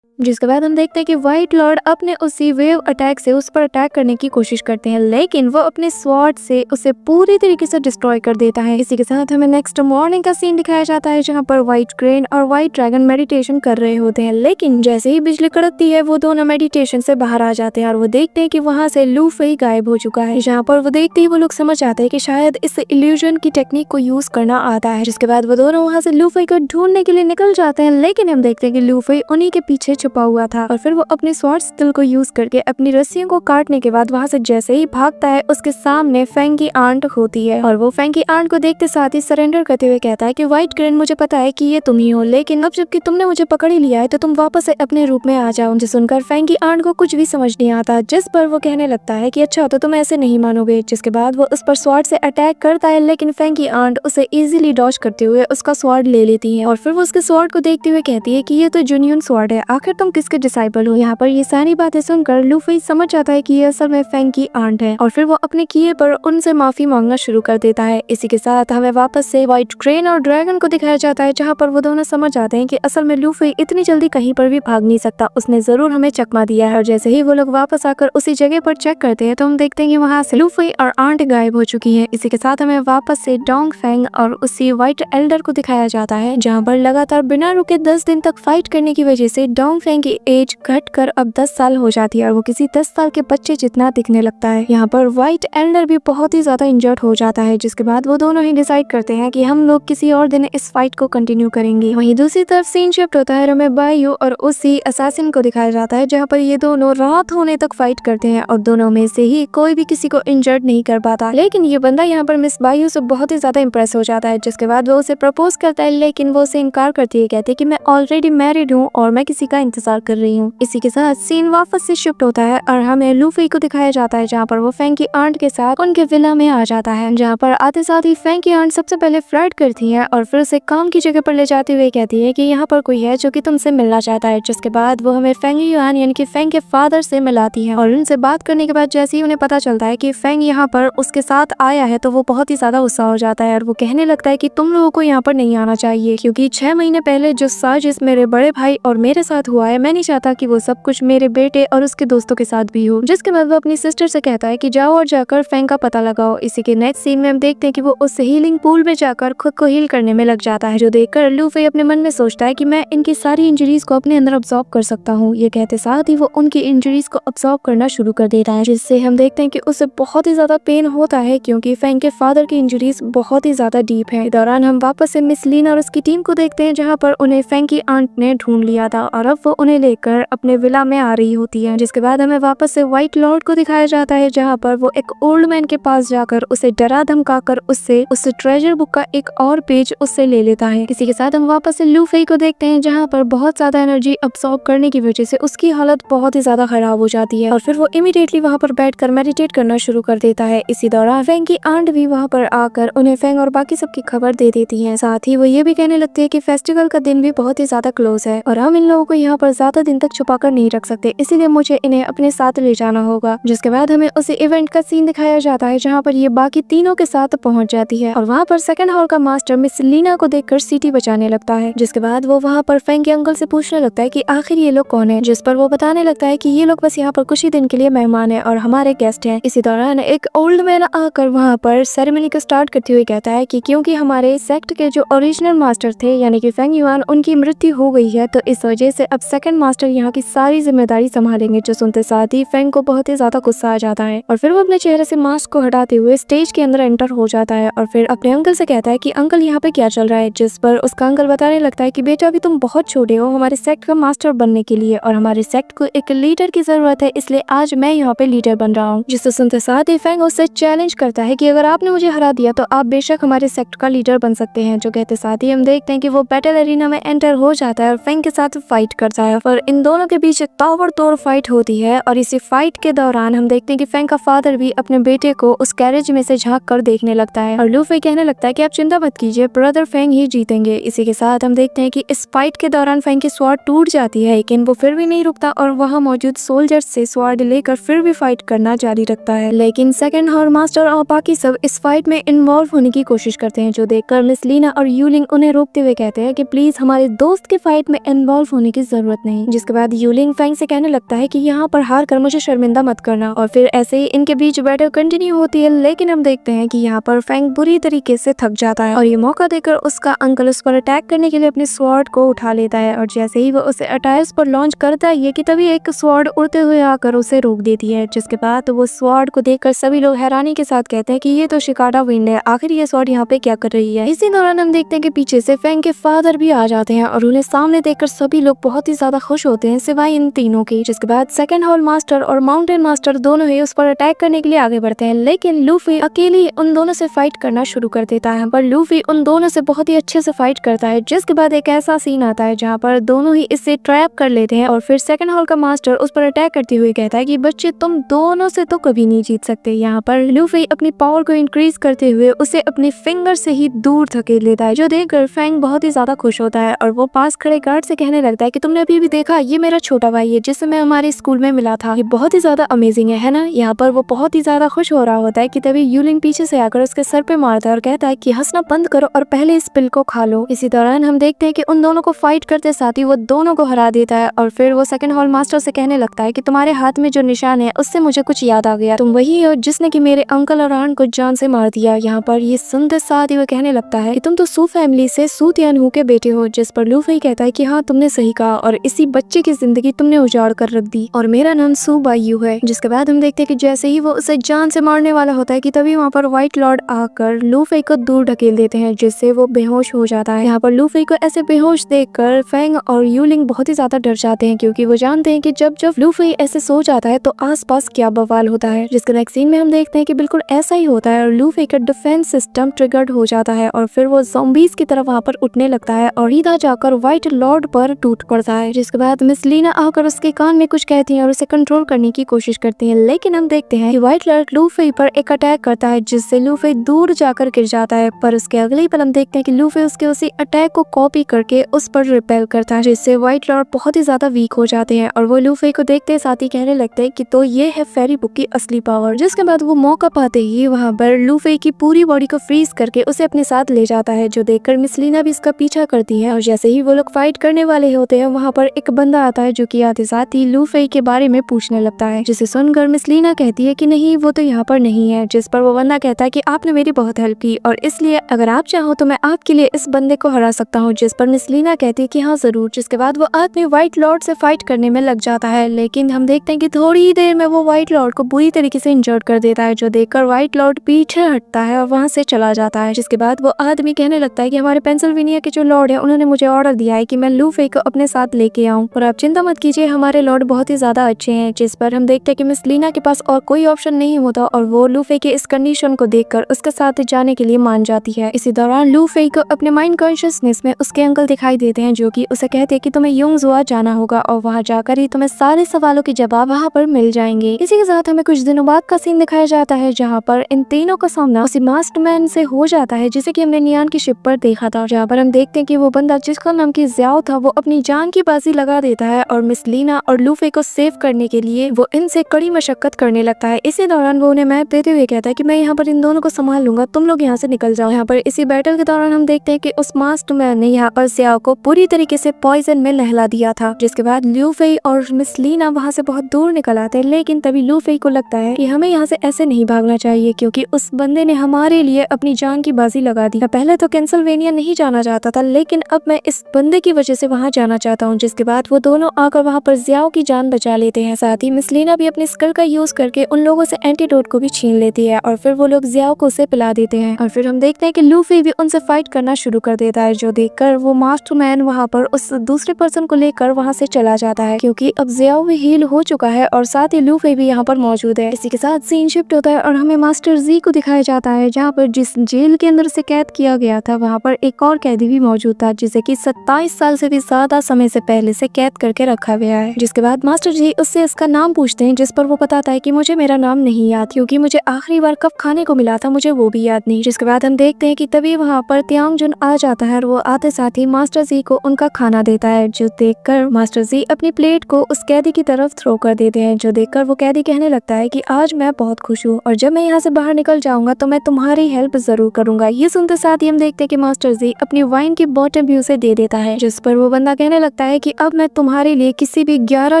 जिसके बाद हम देखते हैं कि व्हाइट लॉर्ड अपने उसी वेव अटैक से उस पर अटैक करने की कोशिश करते हैं, लेकिन वो अपने स्वॉर्ड से उसे पूरी तरीके से डिस्ट्रॉय कर देता है। इसी के साथ हमें नेक्स्ट मॉर्निंग का सीन दिखाया जाता है जहाँ पर व्हाइट क्रेन और व्हाइट ड्रैगन मेडिटेशन कर रहे होते हैं, लेकिन जैसे ही बिजली कड़कती है वो दोनों मेडिटेशन से बाहर आ जाते हैं और वो देखते हैं कि वहाँ से लू फेई गायब हो चुका है। जहाँ पर वो देखते ही वो लोग समझ जाते हैं कि शायद इस इल्यूजन की टेक्निक को यूज करना आता है। जिसके बाद वो दोनों वहाँ से लू फेई को ढूंढने के लिए निकल जाते हैं, लेकिन हम देखते हैं कि लू फेई उन्हीं के पीछे छुपा हुआ था और फिर वो अपने स्वॉर्ड स्टिल को यूज करके अपनी रस्सियों को काटने के बाद वहाँ से जैसे ही भागता है उसके सामने फैंग की आंट होती है और वो फैंग की आंट को देखते साथ ही सरेंडर करते हुए कहता है कि व्हाइट क्रेन मुझे पता है कि ये तुम ही हो, लेकिन अब जबकि तुमने मुझे पकड़ ही लिया है तो तुम वापस से अपने रूप में आ जाओ। जिसे सुनकर फैंग की आंट को कुछ भी समझ नहीं आता, जिस पर वो कहने लगता है कि अच्छा तो तुम ऐसे नहीं मानोगे। जिसके बाद वो उस पर स्वॉर्ड से अटैक करता है, लेकिन फैंग की आंट उसे इजीली डॉज करते हुए उसका स्वॉर्ड ले लेती है और फिर वो उसके स्वॉर्ड को देखते हुए कहती है कि ये तो जुनियन स्वॉर्ड है, आखिर तुम किसके डिसाइपल हो। यहाँ पर ये सारी बातें सुनकर लू फेई समझ जाता है कि ये असल में फैंग की आंट है और फिर वो अपने किए पर उनसे माफी मांगना शुरू कर देता है। इसी के साथ हमें वापस से व्हाइट क्रेन और ड्रैगन को दिखाया जाता है जहाँ पर वो दोनों समझ जाते हैं कि असल में लू फेई इतनी जल्दी कहीं पर भी भाग नहीं सकता, उसने जरूर हमें चकमा दिया है। और जैसे ही वो लोग वापस आकर उसी जगह पर चेक करते हैं तो हम देखते हैं कि वहाँ से लू फेई और आंट गायब हो चुकी है। इसी के साथ हमें वापस से डोंग फैंग और उसी व्हाइट एल्डर को दिखाया जाता है जहाँ पर लगातार बिना रुके 10 दिन तक फाइट करने की वजह से डोंग फैंग की एज घटकर अब 10 साल हो जाती है और वो किसी 10 साल के बच्चे जितना दिखने लगता है। यहाँ पर व्हाइट एल्डर भी बहुत ही ज्यादा इंजर्ड हो जाता है, जिसके बाद वो दोनों ही डिसाइड करते हैं कि हम लोग किसी और दिन इस फाइट को कंटिन्यू करेंगे। वहीं दूसरी तरफ सीन शिफ्ट होता है, हमें बायू और उसी असैसिन को दिखाया जाता है जहाँ पर ये दोनों रात होने तक फाइट करते हैं और दोनों में से ही कोई भी किसी को इंजर्ड नहीं कर पाता, लेकिन ये बंदा यहाँ पर मिस बायू से बहुत ही ज्यादा इंप्रेस हो जाता है। जिसके बाद वो उसे प्रपोज करता है, लेकिन वो उसे इनकार करती है, कहती है कि मैं ऑलरेडी मैरिड हूँ और मैं किसी का इंतजार कर रही हूँ। इसी के साथ सीन वापस से शिफ्ट होता है और हमें लू फेई को दिखाया जाता है जहाँ पर वो फैंग की आंट के साथ उनके विला में आ जाता है, जहाँ पर आते साथ ही फैंग की आंट सबसे पहले फ्लर्ट करती है और फिर उसे काम की जगह पर ले जाते हुए कहती है कि यहाँ पर कोई है जो कि तुमसे मिलना चाहता है। जिसके बाद वो हमें फैंग युआन यानी कि फैंग के फादर से मिलाती है और उनसे बात करने के बाद जैसे ही उन्हें पता चलता है कि फैंग यहाँ पर उसके साथ आया है तो वो बहुत ही ज्यादा गुस्सा हो जाता है और वो कहने लगता है कि तुम लोगों को यहाँ पर नहीं आना चाहिए, क्योंकि 6 महीने पहले जो साजिश मेरे बड़े भाई और मेरे साथ हुआ है, मैं नहीं चाहता कि वो सब कुछ मेरे बेटे और उसके दोस्तों के साथ भी हो। जिसके बाद वो अपनी सिस्टर से कहता है कि जाओ और जाकर फैंग का पता लगाओ। इसी के नेक्स्ट सीन में हम देखते हैं कि वो उस हीलिंग पूल में जाकर खुद को हील करने में लग जाता है, जो देखकर लू फेई अपने मन में सोचता है कि मैं इनकी सारी इंजरीज को अपने अंदर अब्सॉर्ब कर सकता हूँ। ये कहते साथ ही वो उनकी इंजरीज को अब्सॉर्ब करना शुरू कर देता है, जिससे हम देखते हैं कि उसे बहुत ही ज्यादा पेन होता है क्योंकि फैंग के फादर की इंजरीज बहुत ही ज्यादा डीप है। दौरान हम वापस से मिस लीना और उसकी टीम को देखते हैं जहाँ पर उन्हें फैंग की आंट ने ढूंढ लिया था और अब वो उन्हें लेकर अपने विला में आ रही होती है। जिसके बाद हमें वापस से व्हाइट लॉर्ड को दिखाया जाता है जहाँ पर वो एक ओल्ड मैन के पास जाकर उसे डरा धमकाकर उससे उस ट्रेजर बुक का एक और पेज उससे ले लेता है। इसी के साथ हम वापस से लू फेई को देखते हैं जहाँ पर बहुत ज्यादा एनर्जी अब्सॉर्ब करने की वजह से उसकी हालत बहुत ही ज्यादा खराब हो जाती है और फिर वो इमीडिएटली वहाँ पर बैठकर मेडिटेट करना शुरू कर देता है। इसी दौरान फैंग की आंट भी वहाँ पर आकर उन्हें फैंग और बाकी सबकी खबर दे देती है। साथ ही वो ये भी कहने लगती है कि फेस्टिवल का दिन भी बहुत ही ज्यादा क्लोज है और हम इन लोगों को यहाँ पर ज्यादा दिन तक छुपा कर नहीं रख सकते, इसीलिए मुझे इन्हें अपने साथ ले जाना होगा। जिसके बाद हमें उसी इवेंट का सीन दिखाया जाता है जहाँ पर ये बाकी तीनों के साथ पहुंच जाती है और वहाँ पर सेकंड हॉल का मास्टर मिस लीना को देखकर सीटी बचाने लगता है। जिसके बाद वो वहाँ पर फैंग के अंकल से पूछने लगता है कि आखिर ये लोग कौन है, जिस पर वो बताने लगता है कि ये लोग बस यहाँ पर कुछ ही दिन के लिए मेहमान है और हमारे गेस्ट हैं। इसी दौरान एक ओल्ड मैन आकर वहाँ पर सेरेमनी को स्टार्ट करते हुए कहता है कि क्योंकि हमारे सेक्ट के जो ओरिजिनल मास्टर थे यानी कि फैंग युआन उनकी मृत्यु हो गई है, तो इस वजह से अब सेकंड मास्टर यहाँ की सारी जिम्मेदारी संभालेंगे। जो सुनते साथ ही फेंग को बहुत ही ज्यादा गुस्सा आ जाता है और फिर वो अपने चेहरे से मास्क को हटाते हुए स्टेज के अंदर एंटर हो जाता है और फिर अपने अंकल से कहता है कि अंकल यहाँ पे क्या चल रहा है, जिस पर उसका अंकल बताने लगता है कि बेटा अभी तुम बहुत छोटे हो हमारे सेक्ट का मास्टर बनने के लिए और हमारे सेक्ट को एक लीडर की जरूरत है, इसलिए आज मैं यहाँ पे लीडर बन रहा हूँ। जिससे सुनते साथ ही फेंग उससे चैलेंज करता है कि अगर आपने मुझे हरा दिया तो आप बेशक हमारे सेक्ट का लीडर बन सकते हैं। जो कहते साथ ही हम देखते हैं कि वो बैटल एरिना में एंटर हो जाता है और फेंग के साथ फाइट करता है और इन दोनों के बीच ताबड़तोड़ फाइट होती है। और इसी फाइट के दौरान हम देखते हैं कि फेंग का फादर भी अपने बेटे को उस कैरेज में से झांक कर देखने लगता है और लूफी कहने लगता है कि आप चिंता मत कीजिए, ब्रदर फेंग ही जीतेंगे। इसी के साथ हम देखते हैं कि इस फाइट के दौरान फेंग की स्वॉर्ड टूट जाती है, लेकिन वो फिर भी नहीं रुकता और वहाँ मौजूद सोल्जर्स से स्वॉर्ड लेकर फिर भी फाइट करना जारी रखता है। लेकिन सेकंड हॉर मास्टर और बाकी सब इस फाइट में इन्वॉल्व होने की कोशिश करते हैं, जो देखकर मिस लीना और यूलिंग उन्हें रोकते हुए कहते हैं कि प्लीज हमारे दोस्त के फाइट में इन्वॉल्व होने की जरूरत नहीं। जिसके बाद यूलिंग फेंग से कहने लगता है कि यहाँ पर हार कर मुझे शर्मिंदा मत करना और फिर ऐसे ही इनके बीच बैटल कंटिन्यू होती है। लेकिन हम देखते हैं कि यहाँ पर फेंग बुरी तरीके से थक जाता है और ये मौका देकर उसका अंकल उस पर अटैक करने के लिए अपने स्वॉर्ड को उठा लेता है और जैसे ही वो उसे अटैक पर लॉन्च करता है कि तभी एक स्वॉर्ड उड़ते हुए आकर उसे रोक देती है। जिसके बाद वो स्वॉर्ड को देखकर सभी लोग हैरानी के साथ कहते हैं कि ये तो शिकाडा विंड है, आखिर ये स्वॉर्ड यहाँ पे क्या कर रही है। इसी दौरान हम देखते हैं कि पीछे से फेंग के फादर भी आ जाते हैं और उन्हें सामने देखकर सभी लोग बहुत ही ज्यादा खुश होते हैं सिवाय इन तीनों के। जिसके बाद सेकंड हॉल मास्टर और माउंटेन मास्टर दोनों ही उस पर अटैक करने के लिए आगे बढ़ते हैं, लेकिन लूफी अकेले उन दोनों से फाइट करना शुरू कर देता है। पर लूफी उन दोनों से बहुत ही अच्छे से फाइट करता है। जिसके बाद एक ऐसा सीन आता है जहाँ पर दोनों ही इससे ट्रैप कर लेते हैं और फिर सेकंड हॉल का मास्टर उस पर अटैक करते हुए कहता है कि बच्चे तुम दोनों से तो कभी नहीं जीत सकते। यहाँ पर लूफी अपनी पावर को इंक्रीज करते हुए उसे अपने फिंगर से ही दूर धकेल लेता है, जो देखकर फेंग बहुत ही ज्यादा खुश होता है और वो पास खड़े गार्ड से कहने लगता है कि तुमने अभी भी देखा, ये मेरा छोटा भाई है जिससे मैं हमारे स्कूल में मिला था, ये बहुत ही ज्यादा अमेजिंग है ना। यहाँ पर वो बहुत ही ज्यादा खुश हो रहा होता है कि तभी यूलिंग पीछे से आकर उसके सर पे मारता है और कहता है कि हंसना बंद करो और पहले इस पिल को खा लो। इसी दौरान हम देखते हैं कि उन दोनों को फाइट करते साथ ही वो दोनों को हरा देता है और फिर वो सेकंड हॉल मास्टर से कहने लगता है कि तुम्हारे हाथ में जो निशान है उससे मुझे कुछ याद आ गया, तुम वही हो जिसने कि मेरे अंकल और आंट को जान से मार दिया। यहाँ पर ये सुनते साथ ही वो कहने लगता है कि तुम तो सू फैमिली से सू तियानहू के बेटे हो। जिस पर लूफी कहता है कि हाँ तुमने सही कहा और इसी बच्चे की जिंदगी तुमने उजाड़ कर रख दी और मेरा नाम सू बायू है। जिसके बाद हम देखते हैं कि जैसे ही वो उसे जान से मारने वाला होता है कि तभी वहाँ पर व्हाइट लॉर्ड आकर लूफी को दूर ढकेल देते हैं, जिससे वो बेहोश हो जाता है। यहाँ पर लूफी को ऐसे बेहोश देखकर फेंग और यूलिंग बहुत ही ज्यादा डर जाते हैं, क्योंकि वो जानते हैं कि जब जब लूफी ऐसे सो जाता है तो आसपास क्या बवाल होता है। जिसके नेक्स्ट सीन में हम देखते हैं कि बिल्कुल ऐसा ही होता है और लूफी का डिफेंस सिस्टम ट्रिगर्ड हो जाता है और फिर वो ज़ॉम्बीज की तरफ वहाँ पर उठने लगता है और सीधा जाकर व्हाइट लॉर्ड पर टूट पड़ता है। जिसके बाद मिस लीना आकर उसके कान में कुछ कहती है और उसे कंट्रोल करने की कोशिश करती है, लेकिन हम देखते हैं कि व्हाइट लॉर्ड लूफी पर एक अटैक करता है जिससे लूफी दूर जाकर गिर जाता है। पर उसके अगले ही पल हम देखते हैं कि लूफी उसके उसी अटैक को कॉपी करके उस पर रिपेल करता है, जिससे व्हाइट लॉर्ड बहुत ही ज्यादा वीक हो जाते हैं और वो लूफी को देखते साथ ही कहने लगते हैं कि तो ये है फेरी बुक की असली पावर। जिसके बाद वो मौका पाते ही वहाँ पर लूफी की पूरी बॉडी को फ्रीज करके उसे अपने साथ ले जाता है, जो देखकर मिस लीना भी इसका पीछा करती है। और जैसे ही वो लोग फाइट करने वाले होते हैं वहाँ पर एक बंदा आता है जो कि आते साथ ही लूफी के बारे में पूछने लगता है, जिसे सुनकर मिस लीना कहती है कि नहीं वो तो यहाँ पर नहीं है। जिस पर वो बंदा कहता है कि आपने मेरी बहुत हेल्प की और इसलिए अगर आप चाहो तो मैं आपके लिए इस बंदे को हरा सकता हूँ। जिस पर मिस लीना कहती है कि हाँ जरूर। जिसके बाद वो आदमी व्हाइट लॉर्ड से फाइट करने में लग जाता है, लेकिन हम देखते हैं कि थोड़ी ही देर में वो व्हाइट लॉर्ड को बुरी तरीके से इंजर्ड कर देता है, जो देखकर व्हाइट लॉर्ड पीछे हटता है और वहाँ से चला जाता है। जिसके बाद वो आदमी कहने लगता है कि हमारे पेंसिल्वेनिया के जो लॉर्ड है उन्होंने मुझे ऑर्डर दिया है कि मैं लूफी को अपने साथ लेके आऊँ और आप चिंता मत कीजिए, हमारे लॉर्ड बहुत ही ज्यादा अच्छे हैं। जिस पर हम देखते हैं कि मिस लीना के पास और कोई ऑप्शन नहीं होता और वो लूफी के इस कंडीशन को देखकर उसके साथ जाने के लिए मान जाती है। इसी दौरान लूफी को अपने माइंड कॉन्शियसनेस में उसके अंकल दिखाई देते हैं, जो कि उसे कहते हैं कि तुम्हें योंगजुआ जाना होगा और वहाँ जाकर ही तुम्हें सारे सवालों के जवाब वहाँ पर मिल जाएंगे। इसी के साथ हमें कुछ दिनों बाद का सीन दिखाया जाता है जहाँ पर इन तीनों का सामना उसी मास्टरमैन से हो जाता है जिसे कि हमने नियान की शिप पर देखा था, जहाँ पर हम देखते हैं कि वो बंदा जिसका नाम की ज़्याओ था वो अपनी जान की बाजी लगा देता है और मिस लीना और लूफी को सेव करने के लिए वो इनसे कड़ी मशक्कत करने लगता है। इसी दौरान वो उन्हें मैप देते हुए कहता है कि मैं यहाँ पर इन दोनों को संभाल लूंगा, तुम लोग यहाँ से निकल जाओ। यहाँ पर इसी बैटल के दौरान हम देखते हैं कि उस मास्टरमैन ने यहाँ पर ज़्याओ को पूरी तरीके से पॉइजन में नहला दिया था। जिसके बाद लूफी और मिस लीना वहाँ से बहुत दूर निकल आते हैं, लेकिन तभी लूफी को लगता है कि हमें यहाँ से ऐसे नहीं भागना चाहिए क्योंकि उस बंदे ने हमारे लिए अपनी जान की बाजी लगा दी। मैं पहले तो पेंसिल्वेनिया नहीं जाना चाहता था, लेकिन अब मैं इस बंदे की वजह से वहाँ जाना चाहता हूँ। हूँ। जिसके बाद वो दोनों आकर वहाँ पर जियाओ की जान बचा लेते हैं। साथ ही मिस लीना भी अपनी स्किल का यूज करके उन लोगों से एंटीडोट को भी छीन लेती है और फिर वो लोग जियाओ को उसे पिला देते हैं। और फिर हम देखते हैं कि लूफी भी उनसे फाइट करना शुरू कर देता है, जो देखकर वो मास्टरमैन वहाँ पर उस दूसरे पर्सन को लेकर वहाँ से चला जाता है, क्योंकि अब जियाओ भी हील हो चुका है और साथ ही लूफी भी यहाँ पर मौजूद है। इसी के साथ सीन शिफ्ट होता है और हमें मास्टर जी को दिखाया जाता है, जहाँ पर जिस जेल के अंदर से कैद किया गया था वहाँ पर एक और कैदी भी मौजूद था, जिसे कि 27 साल से भी ज्यादा समय से पहले से कैद करके रखा गया है। जिसके बाद मास्टर जी उससे इसका नाम पूछते हैं, जिस पर वो बताता है कि मुझे मेरा नाम नहीं याद, क्योंकि मुझे आखिरी बार कब खाने को मिला था मुझे वो भी याद नहीं। जिसके बाद हम देखते हैं कि तभी वहाँ पर त्यांग जुन आ जाता है और वो आते साथ ही मास्टर जी को उनका खाना देता है, जो देखकर मास्टर जी अपनी प्लेट को उस कैदी की तरफ थ्रो कर देते हैं, जो देखकर वो कैदी कहने लगता है कि आज मैं बहुत खुश हूँ और जब मैं यहाँ से बाहर निकल जाऊंगा तो मैं तुम्हारी हेल्प जरूर करूंगा। ये सुनते साथ ही हम देखते हैं कि मास्टर जी अपनी वाइन की बॉटल भी उसे दे देता है, जिस पर वो बंदा कहने लगता है कि अब मैं तुम्हारे लिए किसी भी 11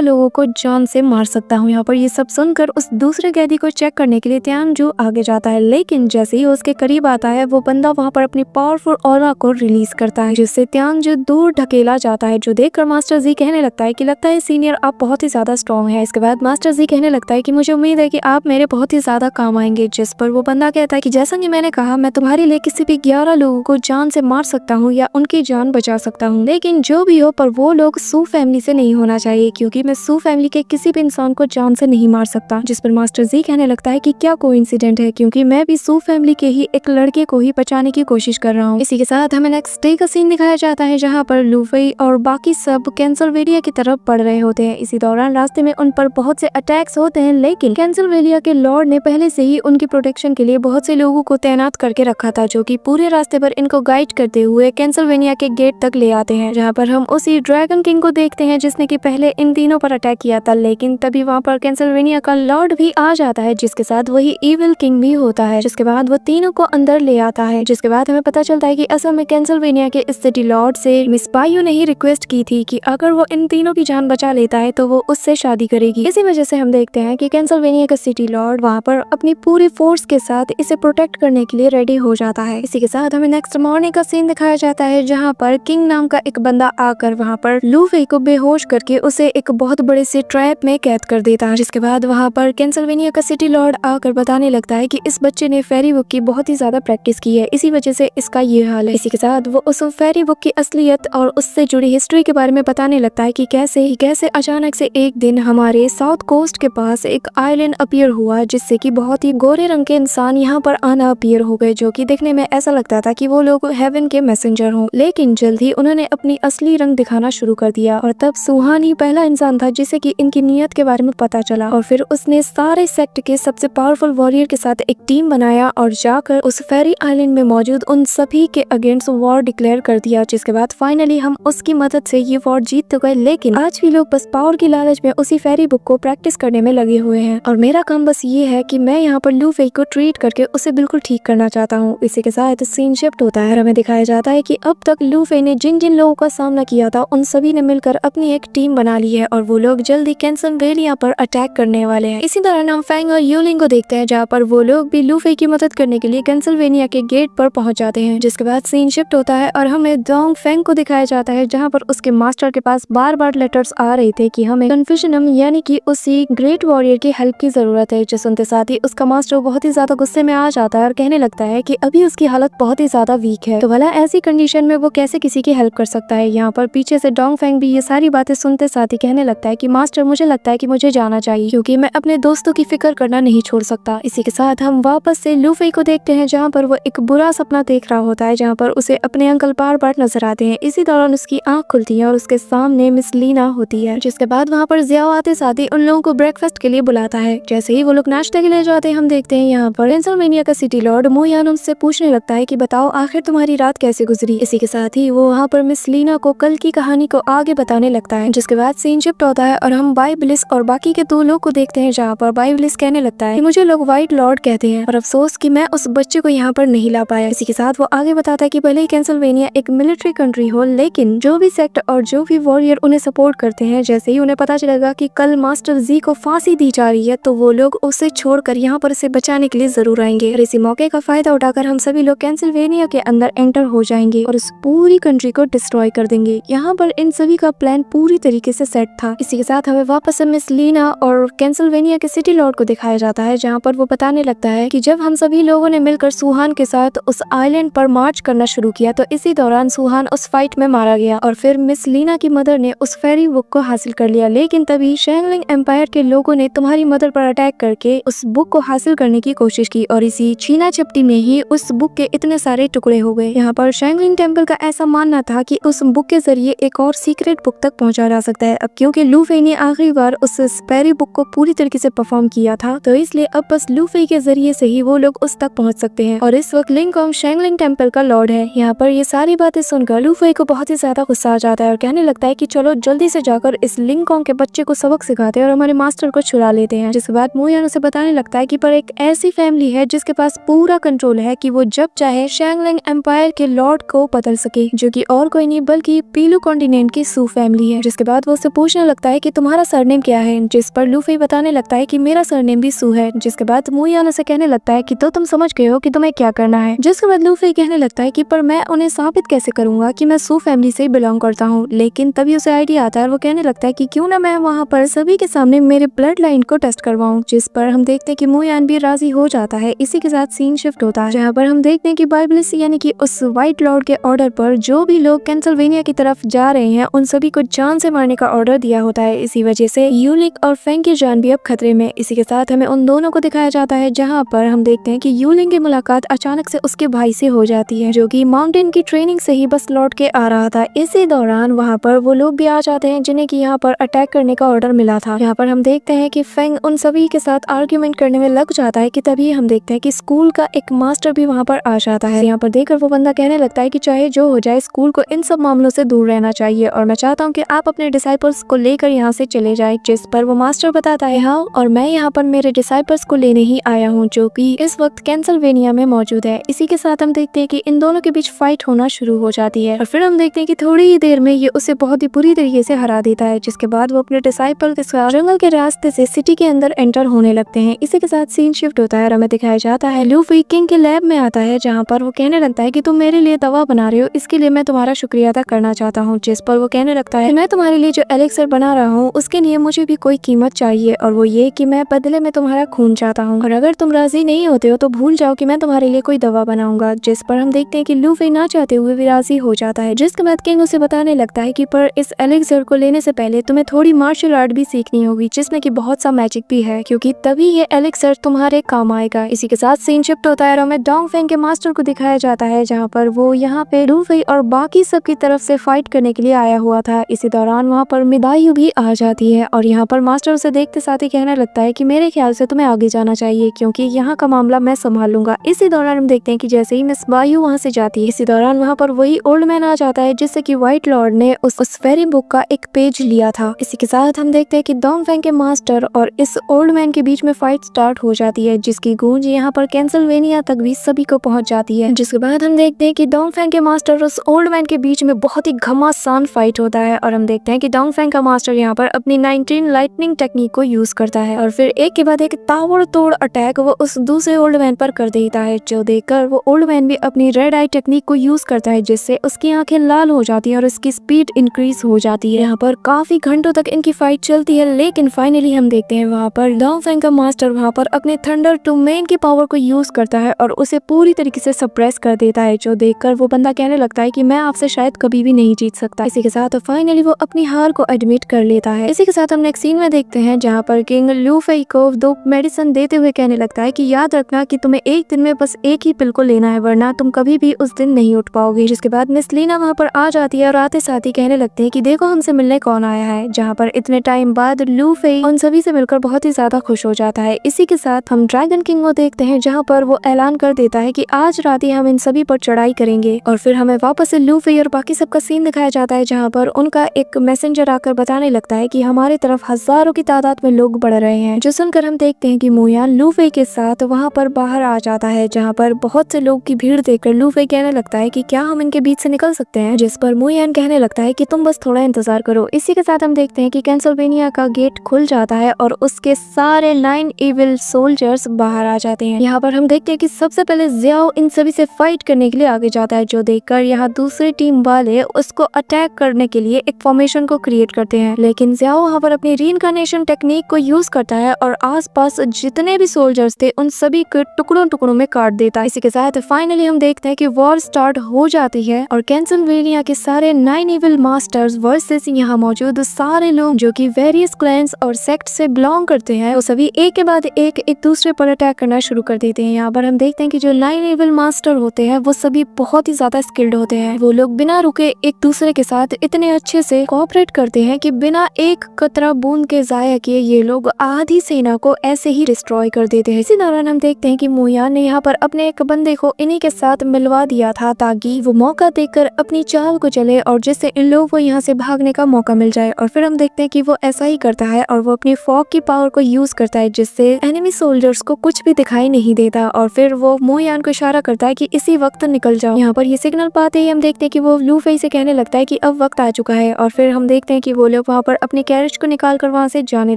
लोगों को जान से मार सकता हूँ। यहाँ पर ये सब सुनकर उस दूसरे कैदी को चेक करने के लिए त्यांग जो आगे जाता है, लेकिन जैसे ही उसके करीब आता है वो बंदा वहाँ पर अपनी पावरफुल ऑरा को रिलीज करता है, जिससे त्यांग जो दूर ढकेला जाता है, जो देखकर मास्टर जी कहने लगता है सीनियर आप बहुत ही ज्यादा स्ट्रॉन्ग है। इसके बाद मास्टर जी कहने लगता है कि मुझे उम्मीद है कि आप मेरे बहुत ही ज्यादा काम आएंगे, जिस पर वो बंदा कहता है कि जैसा कि मैंने कहा मैं तुम्हारे लिए किसी भी 11 लोगों को जान से मार सकता हूँ या उनकी जान बचा सकता हूँ, लेकिन जो भी हो पर वो लोग सू फैमिली से नहीं होना चाहिए, क्योंकि मैं सू फैमिली के किसी भी इंसान को जान से नहीं मार सकता। जिस पर मास्टर जी कहने लगता है कि क्या कोइंसिडेंट है, क्योंकि मैं भी सू फैमिली के ही एक लड़के को ही बचाने की कोशिश कर रहा हूँ। इसी के साथ हमें नेक्स्ट डे का सीन दिखाया जाता है, जहाँ पर लूफी और बाकी सब कैंसलवेरिया की तरफ बढ़ रहे होते हैं। इसी दौरान रास्ते में उन पर बहुत से अटैक्स होते हैं, लेकिन कैंसलवेरिया के लॉर्ड ने पहले से ही उनकी प्रोटेक्शन के लिए बहुत से लोगों को तैनात करके रखा था, जो कि पूरे रास्ते पर इनको गाइड करते हुए कैंसलवेनिया के गेट तक ले आते हैं, जहाँ पर हम उसी ड्रैगन किंग को देखते हैं जिसने कि पहले इन तीनों पर अटैक किया था। लेकिन तभी वहाँ पर कैंसलवेनिया का लॉर्ड भी आ जाता है, जिसके साथ वही इविल किंग भी होता है, जिसके बाद वो तीनों को अंदर ले आता है। जिसके बाद हमें पता चलता है कि असल में कैंसलवेनिया के इस सिटी लॉर्ड से मिस पायू ने ही रिक्वेस्ट की थी कि अगर वो इन तीनों की जान बचा लेता है तो वो उससे शादी करेगी। इसी वजह से हम देखते हैं कि कैंसलवेनिया का सिटी लॉर्ड वहाँ पर अपनी पूरी फोर्स के साथ इसे प्रोटेक्ट करने के लिए रेडी हो जाता है। इसी के साथ हमें नेक्स्ट मॉर्निंग का सीन दिखाया जाता है, जहाँ पर किंग नाम का एक बंदा आकर वहाँ पर लूफी को बेहोश करके उसे एक बहुत बड़े से ट्रैप में कैद कर देता है। जिसके बाद वहाँ पर कैंसलवेनिया का सिटी लॉर्ड आकर बताने लगता है कि इस बच्चे ने फेरी बुक की बहुत ही ज्यादा प्रैक्टिस की है, इसी वजह से इसका ये हाल है। इसी के साथ वो उस फेरी बुक की असलियत और उससे जुड़ी हिस्ट्री के बारे में बताने लगता है कि कैसे अचानक से एक दिन हमारे साउथ कोस्ट के पास एक आइलैंड अपीयर हुआ, जिससे कि बहुत ही गोरे रंग के इंसान यहाँ पर आना अपीयर हो गए, जो कि देखने में ऐसा लगता था कि वो लोग हेवन के मैसेंजर हों। लेकिन जल्द ही उन्होंने अपनी असली रंग दिखाना शुरू कर दिया और तब सुहान ही पहला इंसान था जिसे कि इनकी नीयत के बारे में पता चला, और फिर उसने सारे सेक्ट के सबसे पावरफुल वॉरियर के साथ एक टीम बनाया और जाकर उस फेरी आइलैंड में मौजूद उन सभी के अगेंस्ट वॉर डिक्लेयर कर दिया। जिसके बाद फाइनली हम उसकी मदद से ये वॉर जीत तो गए, लेकिन आज भी लोग बस पावर की लालच में उसी फेरी बुक को प्रैक्टिस करने में लगे हुए हैं, और मेरा काम बस ये है कि मैं यहाँ पर लूफी को ट्रीट करके उसे बिल्कुल ठीक करना चाहता हूँ। इसी के साथ सीन शिफ्ट होता है, हमें दिखाया जाता है कि अब तक लूफी ने जिन जिन लोगों का सामना किया था उन सभी ने मिलकर अपनी एक टीम बना ली है और वो लोग जल्दी कैंसलवेनिया पर अटैक करने वाले हैं। इसी दौरान हम फैंग और यूलिंग को देखते हैं, जहाँ पर वो लोग भी लूफी की मदद करने के लिए कैंसलवेनिया के गेट पर पहुंच जाते हैं। जिसके बाद सीन शिफ्ट होता है और हमें डोंग फेंग को दिखाया जाता है, जहाँ पर उसके मास्टर के पास बार बार लेटर्स आ रहे थे कि हमें कन्फ्यूशनम यानी कि उसी ग्रेट वॉरियर की हेल्प की जरूरत है। जो सुनते साथ ही उसका मास्टर बहुत ही ज्यादा गुस्से में आ जाता है और कहने लगता है कि अभी उसकी हालत बहुत ही ज्यादा वीक है, तो भला ऐसी कंडीशन में वो कैसे किसी की हेल्प कर सकता है। यहाँ पर पीछे से डोंग फेंग भी ये सारी बातें सुनते साथ ही कहने लगता है कि मास्टर मुझे लगता है कि मुझे जाना चाहिए, क्योंकि मैं अपने दोस्तों की फिक्र करना नहीं छोड़ सकता। इसी के साथ हम वापस से लूफी को देखते हैं, जहाँ पर वो एक बुरा सपना देख रहा होता है, जहाँ पर उसे अपने अंकल बार बार नजर आते हैं। इसी दौरान उसकी आंख खुलती है और उसके सामने मिस लीना होती है। जिसके बाद वहाँ पर जियाओ आते साथ ही उन लोगों को ब्रेकफास्ट के लिए बुलाता है। जैसे ही वो लोग नाश्ते के लिए जाते हैं, हम देखते हैं यहाँ पर कैंसलवेनिया का सिटी लॉर्ड मोयान उनसे पूछने लगता है कि बताओ आखिर तुम्हारी रात कैसे गुजरी। इसी के साथ ही वो वहाँ पर मिस लीना को कल की कहानी को आगे बताने लगता है। जिसके बाद सीन शिफ्ट होता है और हम बाई ब्लिस और बाकी के 2 लोग को देखते हैं, जहाँ पर बाई ब्लिस कहने लगता है कि मुझे लोग व्हाइट लॉर्ड कहते हैं और अफसोस कि मैं उस बच्चे को यहाँ पर नहीं ला पाया। इसी के साथ वो आगे बताता है कि भले ही कैंसलवेनिया एक मिलिट्री कंट्री हो, लेकिन जो भी सेक्ट और जो भी वॉरियर उन्हें सपोर्ट करते हैं, जैसे ही उन्हें पता चलेगा कि कल मास्टर जी को फांसी दी जा रही है, तो वो लोग उसे छोड़कर यहाँ पर इसे बचाने के लिए जरूर आएंगे। और इसी मौके का फायदा उठाकर हम सभी लोग कैंसलवेनिया के अंदर एंटर हो जाएंगे और उस पूरी कंट्री को डिस्ट्रॉय कर देंगे। यहाँ पर इन सभी का प्लान पूरी तरीके से सेट था। इसी के साथ हमें वापस से मिस लीना और कैंसल्वेनिया के सिटी लॉर्ड को दिखाया जाता है, जहाँ पर वो बताने लगता है कि जब हम सभी लोगों ने मिलकर सुहान के साथ उस आइलैंड पर मार्च करना शुरू किया तो इसी दौरान सुहान उस फाइट में मारा गया और फिर मिस लीना की मदर ने उस फेरी बुक को हासिल कर लिया। लेकिन तभी शैंगलिंग एम्पायर के लोगों ने तुम्हारी मदर पर अटैक करके उस बुक को हासिल करने की कोशिश की और इसी छीना झपटी में ही उस बुक के इतने सारे टुकड़े हो गए। यहाँ पर शैंगलिंग टेम्पल का ऐसा मानना था कि उस बुक के जरिए एक और सीक्रेट बुक तक पहुंचा जा सकता है। अब क्योंकि लूफी ने आखिरी बार उस फेरी बुक को पूरी तरीके से परफॉर्म किया था तो इसलिए अब बस लूफी के जरिए से ही वो लोग उस तक पहुंच सकते हैं। और इस वक्त लिंकॉन्ग शैंगलिंग टेम्पल का लॉर्ड है। यहाँ पर ये सारी बातें सुनकर लूफी को बहुत ही ज्यादा गुस्सा आ जाता है और कहने लगता है कि चलो जल्दी से जाकर इस लिंकॉन्ग के बच्चे को सबक सिखाते हैं और हमारे मास्टर को छुड़ा लेते हैं। जिसके बाद मुयान उसे बताने लगता है कि पर एक ऐसी फैमिली है जिसके पास पूरा कंट्रोल है कि वो जब चाहे शैंगलिंग एम्पायर के लॉर्ड को बदल सके, जो कि और कोई नहीं बल्कि पीलू कॉन्टिनेंट की सू फैमिली है। जिसके बाद वो उससे पूछने लगता है कि तुम्हारा सरनेम क्या है, जिस पर लूफी बताने लगता है कि मेरा सरनेम भी सू है। जिसके बाद मुयान उसे कहने लगता है कि तो तुम समझ गए हो कि तुम्हें क्या करना है। जिसके बाद लूफी कहने लगता है कि पर मैं उन्हें साबित कैसे करूंगा कि मैं सू फैमिली से बिलोंग करता हूँ। लेकिन तभी उसे आइडिया आता है और वो कहने लगता है कि क्यों ना मैं वहाँ पर सभी के सामने मेरे ब्लड लाइन को टेस्ट करवाऊं। जिस पर हम देखते हैं कि मुयान भी राजी हो जाता है। इसी के साथ सीन शिफ्ट होता है, जहाँ पर हम देखते हैं कि बाइबलिस यानी कि उस व्हाइट लॉर्ड के ऑर्डर पर जो भी लोग कैंसल्वेनिया की तरफ जा रहे हैं उन सभी को जान से मारने का ऑर्डर दिया होता है। इसी वजह से यूलिंग और फेंग की जान भी अब खतरे में। इसी के साथ हमें उन दोनों को दिखाया जाता है, जहाँ पर हम देखते हैं कि यूलिंग की मुलाकात अचानक से उसके भाई से हो जाती है, जो कि माउंटेन की ट्रेनिंग से ही बस लौट के आ रहा था। इसी दौरान वहाँ पर वो लोग भी आ जाते हैं जिन्हें कि यहाँ पर अटैक करने का ऑर्डर मिला था। यहाँ पर हम देखते हैं कि फेंग उन सभी के साथ आर्ग्यूमेंट करने में लग जाता है कि तभी हम देखते हैं कि स्कूल का एक मास्टर भी वहाँ पर आ जाता है। यहाँ पर देखकर वो बंदा कहने लगता है कि चाहे जो हो जाए स्कूल को इन सब मामलों से दूर रहना चाहिए और मैं चाहता हूँ कि आप अपने डिसाइपल्स को लेकर यहाँ से चले जाए। जिस पर वो मास्टर बताता है हाँ, और मैं यहाँ पर मेरे डिसाइपल्स को लेने ही आया हूँ, जो कि इस वक्त कैंसल्वेनिया में मौजूद है। इसी के साथ हम देखते हैं कि इन दोनों के बीच फाइट होना शुरू हो जाती है और फिर हम देखते हैं कि थोड़ी ही देर में ये उसे बहुत ही बुरी तरीके से हरा देता है। जिसके बाद वो अपने डिसाइपल के साथ जंगल के रास्ते से सिटी के अंदर एंटर होने लगते हैं। इसी के साथ सीन शिफ्ट होता है और हमें दिखाया जाता है लूफी किंग के लैब में आता है, जहाँ पर वो कहने लगता है कि तुम मेरे लिए दवा बना रहे हो, इसके लिए मैं तुम्हारा शुक्रिया अदा करना चाहता हूँ। जिस पर वो कहने लगता है मैं तुम्हारे लिए जो एलेक्सर बना रहा हूँ उसके लिए मुझे भी कोई कीमत चाहिए और वो ये कि मैं बदले में तुम्हारा खून चाहता हूँ और अगर तुम राजी नहीं होते हो तो भूल जाओ कि मैं तुम्हारे लिए कोई दवा बनाऊंगा। जिस पर हम देखते हैं कि लूफी ना चाहते हुए भी राजी हो जाता है। जिसके बाद किंग उसे बताने लगता है कि पर इस एलेक्सर को लेने से पहले तुम्हें थोड़ी मार्शल आर्ट भी सीखनी होगी, जिसमें कि बहुत सा मैजिक भी है, क्योंकि तभी ये एलेक्सर तुम्हारे काम आएगा। इसी के साथ सीन शिफ्ट होता है और हमें डोंगफेंग के मास्टर को दिखाया जाता है, जहाँ पर वो यहाँ पे लूफी और बाकी सब की तरफ से फाइट करने के लिए आया हुआ था। इसी दौरान वहाँ पर मिदायू भी आ जाती है और यहाँ पर मास्टर उसे देखते साथ ही कहने लगता है कि मेरे ख्याल से तुम्हें आगे जाना चाहिए, क्योंकि यहाँ का मामला मैं संभाल लूंगा। इसी दौरान हम देखते हैं कि जैसे ही मिस बायू वहाँ से जाती है, इसी दौरान वहाँ पर वही ओल्ड मैन आ जाता है जिससे कि व्हाइट लॉर्ड ने उस फेरी बुक का एक पेज लिया था। इसी के साथ हम देखते हैं कि डोंगफेंग के मास्टर और इस ओल्ड मैन के बीच में फाइट स्टार्ट हो जाती है, जिसकी गूंज यहाँ पर कैंसल्वेनिया तक भी सभी को पहुंच जाती है। जिसके बाद हम देखते हैं कि डोंगफेंग के मास्टर और उस ओल्ड मैन के बीच में बहुत ही घमासान फाइट होता है और हम देखते हैं कि डोंगफेंग का मास्टर यहाँ पर अपनी 19 लाइटनिंग टेक्निक को यूज करता है और फिर एक के बाद एक ताबड़तोड़ अटैक वो उस दूसरे ओल्ड मैन पर कर देता है, जो देखकर वो ओल्ड मैन भी अपनी रेड आई टेक्निक को यूज करता है, जिससे उसकी आंखें लाल हो जाती है और उसकी स्पीड इंक्रीज हो जाती है। यहाँ पर काफी घंटों तक इनकी फाइट चलती है, लेकिन फाइनली हम देखते हैं वहाँ पर डोंगफेंग का मास्टर वहाँ पर अपने थंडर टू मेन की पावर को यूज करता है और उसे पूरी तरीके से सप्रेस कर देता है, जो देखकर वो बंदा कहने लगता है कि मैं आपसे शायद कभी भी नहीं जीत सकता। इसी के साथ फाइनली वो अपनी हार को एडमिट कर लेता है। इसी के साथ हम नेक्स्ट सीन में देखते हैं, जहाँ पर किंग लूफी को 2 मेडिसिन देते हुए कहने लगता है कि याद रखना कि तुम्हें एक दिन में बस एक ही पिल को लेना है, वरना तुम कभी भी उस दिन नहीं उठ पाओगे। जिसके बाद मिस लीना वहाँ पर आ जाती है और आते साथ ही कहने लगते हैं कि देखो हमसे मिलने कौन आया है, जहाँ पर इतने टाइम बाद लूफी उन सभी से मिलकर बहुत ही ज्यादा खुश हो जाता है। इसी के साथ हम ड्रैगन किंग को देखते हैं, जहाँ पर वो ऐलान कर देता है कि आज रात ही हम इन सभी पर चढ़ाई करेंगे और फिर हमें वापस से लूफी और बाकी सबका सीन दिखाया जाता है, जहाँ पर उनका एक मैसेंजर आकर बताने लगता है कि हमारे तरफ हजारों की तादाद में लोग बढ़ रहे हैं। जो सुनकर हम देखते हैं कि मुयान लूफी के साथ वहाँ पर बाहर आ जाता है, जहाँ पर बहुत से लोग की भीड़ देखकर लूफी कहने लगता है कि क्या हम इनके बीच से निकल सकते हैं, जिस पर मुयान कहने लगता है कि तुम बस थोड़ा इंतजार करो। इसी के साथ हम देखते हैं कि कैंसल्वेनिया का गेट खुल जाता है और उसके सारे 9 इविल सोल्जर्स बाहर आ जाते हैं। यहाँ पर हम देखते हैं कि सबसे पहले ज़ियाओ इन सभी से फाइट करने के लिए आगे जाता है, जो देखकर यहाँ दूसरी टीम वाले उसको अटैक करने के लिए एक फॉर्मेशन को क्रिएट करते हैं, लेकिन ज़ियाओ वहाँ पर अपनी रीइंकार्नेशन टेक्निक को यूज करता है और आसपास जितने भी सोल्जर्स थे उन सभी को टुकड़ों टुकड़ों में काट देता है। इसी के साथ फाइनली हम देखते हैं कि वॉर स्टार्ट हो जाती है और कैंसलवेनिया के सारे 9 इविल मास्टर्स वर्सेस यहाँ मौजूद सारे लोग जो कि वेरियस क्लैंस और सेक्ट से बिलोंग करते हैं, वो सभी एक के बाद एक दूसरे पर अटैक करना शुरू कर देते हैं। यहाँ पर हम देखते हैं कि जो 9 इविल मास्टर होते हैं वो सभी बहुत ही ज्यादा स्किल्ड होते हैं। वो लोग बिना रुके एक दूसरे के साथ इतने अच्छे से कोऑपरेट करते हैं कि बिना एक कतरा बूंद के जाया किए ये लोग आधी सेना को ऐसे ही डिस्ट्रॉय कर देते हैं। इसी दौरान हम देखते हैं कि मुयान ने यहाँ पर अपने एक बंदे को इन्हीं के साथ मिलवा दिया था ताकि वो मौका देखकर अपनी चाल को चले और जिससे इन लोगों को यहाँ से भागने का मौका मिल जाए। और फिर हम देखते हैं कि वो ऐसा ही करता है और वो अपनी फॉग की पावर को यूज करता है जिससे एनिमी सोल्जर्स को कुछ भी दिखाई नहीं देता और फिर वो मोयान को इशारा करता है कि इसी वक्त निकल जाओ। यहाँ पर ये सिग्नल पाते ही हम देखते हैं कि वो लूफी से कहने लगता है कि अब वक्त आ चुका है और फिर हम देखते हैं कि वो लोग वहाँ पर अपनी कैरेज को निकाल कर वहाँ से जाने